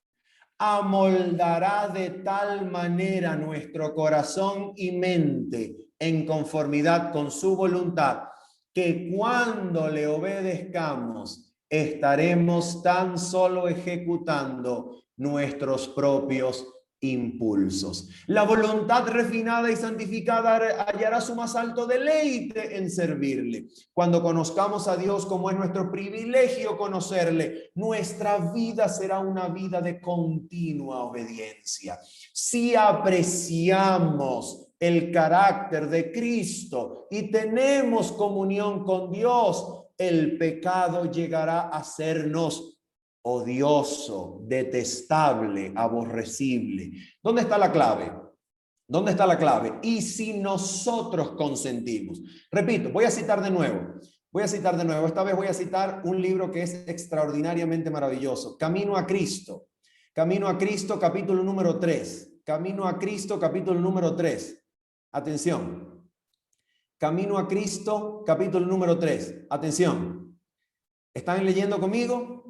amoldará de tal manera nuestro corazón y mente en conformidad con su voluntad, que cuando le obedezcamos, estaremos tan solo ejecutando nuestros propios impulsos. La voluntad refinada y santificada hallará su más alto deleite en servirle. Cuando conozcamos a Dios, como es nuestro privilegio conocerle, nuestra vida será una vida de continua obediencia. Si apreciamos el carácter de Cristo y tenemos comunión con Dios, el pecado llegará a sernos odioso, detestable, aborrecible. ¿Dónde está la clave? ¿Dónde está la clave? Y si nosotros consentimos. Repito, voy a citar de nuevo. Esta vez voy a citar un libro que es extraordinariamente maravilloso. Camino a Cristo. Camino a Cristo, capítulo número 3. Camino a Cristo, capítulo número 3. Atención. Camino a Cristo, capítulo número 3. Atención. ¿Están leyendo conmigo?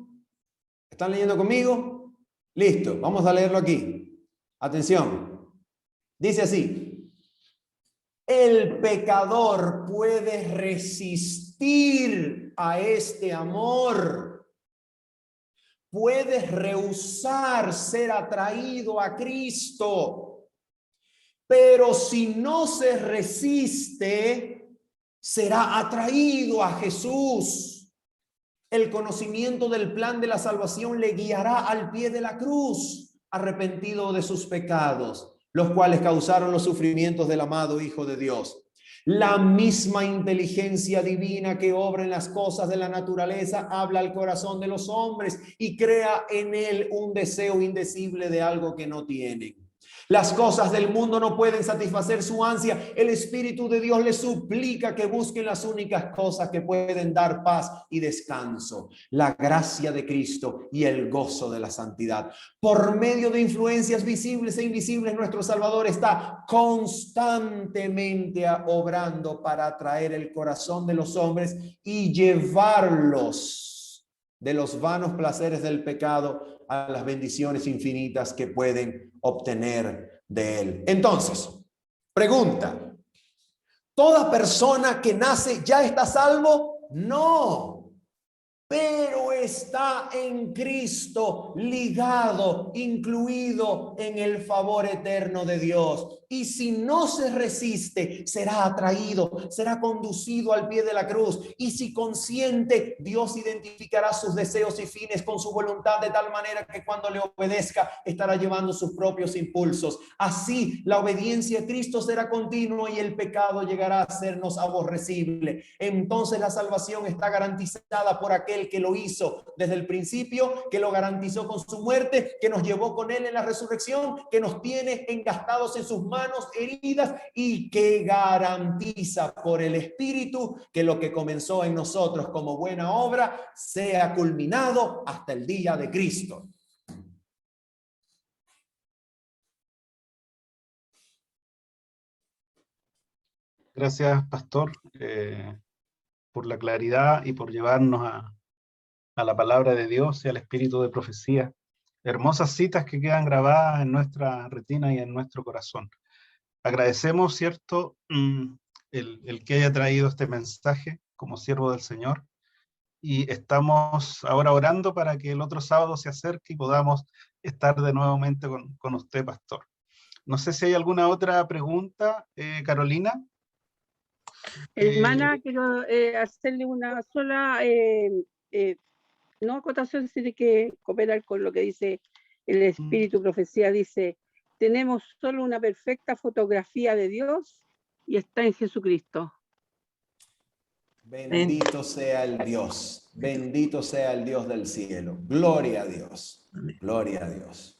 ¿Están leyendo conmigo? Listo, vamos a leerlo aquí. Atención. Dice así. El pecador puede resistir a este amor. Puede rehusar ser atraído a Cristo. Pero si no se resiste, será atraído a Jesús. El conocimiento del plan de la salvación le guiará al pie de la cruz, arrepentido de sus pecados, los cuales causaron los sufrimientos del amado Hijo de Dios. La misma inteligencia divina que obra en las cosas de la naturaleza habla al corazón de los hombres y crea en él un deseo indecible de algo que no tienen. Las cosas del mundo no pueden satisfacer su ansia. El Espíritu de Dios les suplica que busquen las únicas cosas que pueden dar paz y descanso: la gracia de Cristo y el gozo de la santidad. Por medio de influencias visibles e invisibles, nuestro Salvador está constantemente obrando para atraer el corazón de los hombres y llevarlos de los vanos placeres del pecado a las bendiciones infinitas que pueden obtener de él. Entonces, pregunta: ¿toda persona que nace ya está salvo? No, pero está en Cristo, ligado, incluido en el favor eterno de Dios. Y si no se resiste, será atraído, será conducido al pie de la cruz. Y si consiente, Dios identificará sus deseos y fines con su voluntad, de tal manera que cuando le obedezca, estará llevando sus propios impulsos. Así, la obediencia a Cristo será continua y el pecado llegará a sernos aborrecible. Entonces la salvación está garantizada por aquel que lo hizo desde el principio, que lo garantizó con su muerte, que nos llevó con él en la resurrección, que nos tiene engastados en sus manos manos heridas y que garantiza por el Espíritu que lo que comenzó en nosotros como buena obra sea culminado hasta el día de Cristo. Gracias, pastor, por la claridad y por llevarnos a la palabra de Dios y al espíritu de profecía. Hermosas citas que quedan grabadas en nuestra retina y en nuestro corazón. Agradecemos, ¿cierto?, el que haya traído este mensaje como siervo del Señor, y estamos ahora orando para que el otro sábado se acerque y podamos estar de nuevamente con usted, pastor. No sé si hay alguna otra pregunta, Carolina. Hermana, quiero hacerle una sola, no acotación, sino que cooperar con lo que dice el Espíritu Profecía. Dice, tenemos solo una perfecta fotografía de Dios y está en Jesucristo. Bendito sea el Dios, bendito sea el Dios del cielo. Gloria a Dios, gloria a Dios,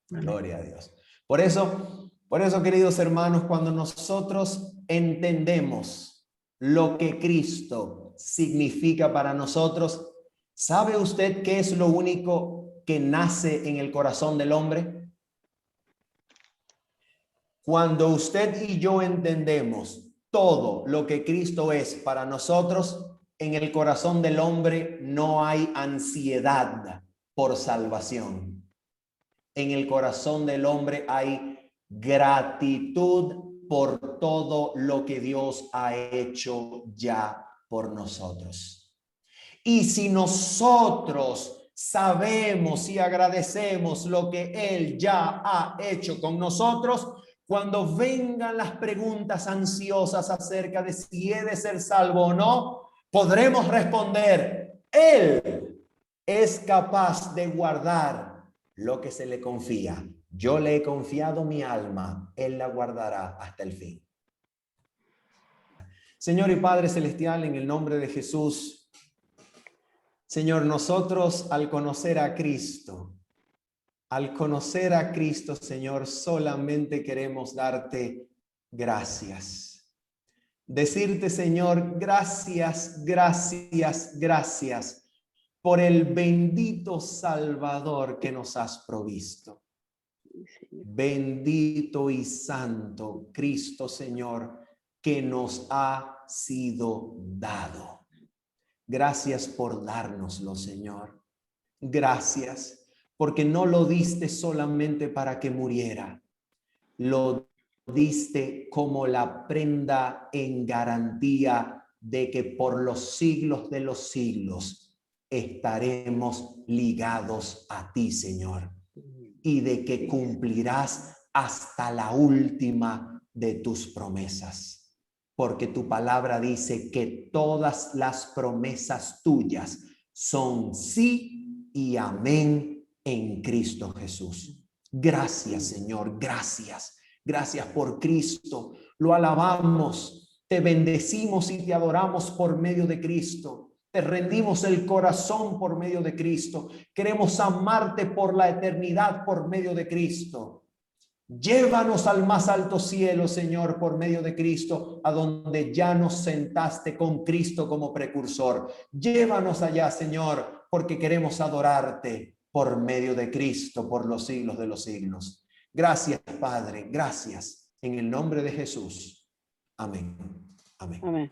gloria a Dios. Por eso, queridos hermanos, cuando nosotros entendemos lo que Cristo significa para nosotros, ¿sabe usted qué es lo único que nace en el corazón del hombre? Cuando usted y yo entendemos todo lo que Cristo es para nosotros, en el corazón del hombre no hay ansiedad por salvación. En el corazón del hombre hay gratitud por todo lo que Dios ha hecho ya por nosotros. Y si nosotros sabemos y agradecemos lo que Él ya ha hecho con nosotros, cuando vengan las preguntas ansiosas acerca de si he de ser salvo o no, podremos responder, Él es capaz de guardar lo que se le confía. Yo le he confiado mi alma, Él la guardará hasta el fin. Señor y Padre Celestial, en el nombre de Jesús, Señor, nosotros al conocer a Cristo, Señor, solamente queremos darte gracias. Decirte, Señor, gracias, gracias, gracias por el bendito Salvador que nos has provisto. Bendito y santo Cristo, Señor, que nos ha sido dado. Gracias por dárnoslo, Señor. Gracias, porque no lo diste solamente para que muriera. Lo diste como la prenda en garantía de que por los siglos de los siglos estaremos ligados a ti, Señor, y de que cumplirás hasta la última de tus promesas, porque tu palabra dice que todas las promesas tuyas son sí y amén en Cristo Jesús. Gracias, Señor, gracias. Gracias por Cristo. Lo alabamos, te bendecimos y te adoramos por medio de Cristo. Te rendimos el corazón por medio de Cristo. Queremos amarte por la eternidad por medio de Cristo. Llévanos al más alto cielo, Señor, por medio de Cristo, a donde ya nos sentaste con Cristo como precursor. Llévanos allá, Señor, porque queremos adorarte por medio de Cristo por los siglos de los siglos. Gracias, Padre, gracias. En el nombre de Jesús. Amén. Amén. Amén.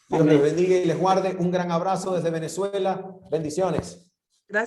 Dios les bendiga y les guarde. Un gran abrazo desde Venezuela. Bendiciones.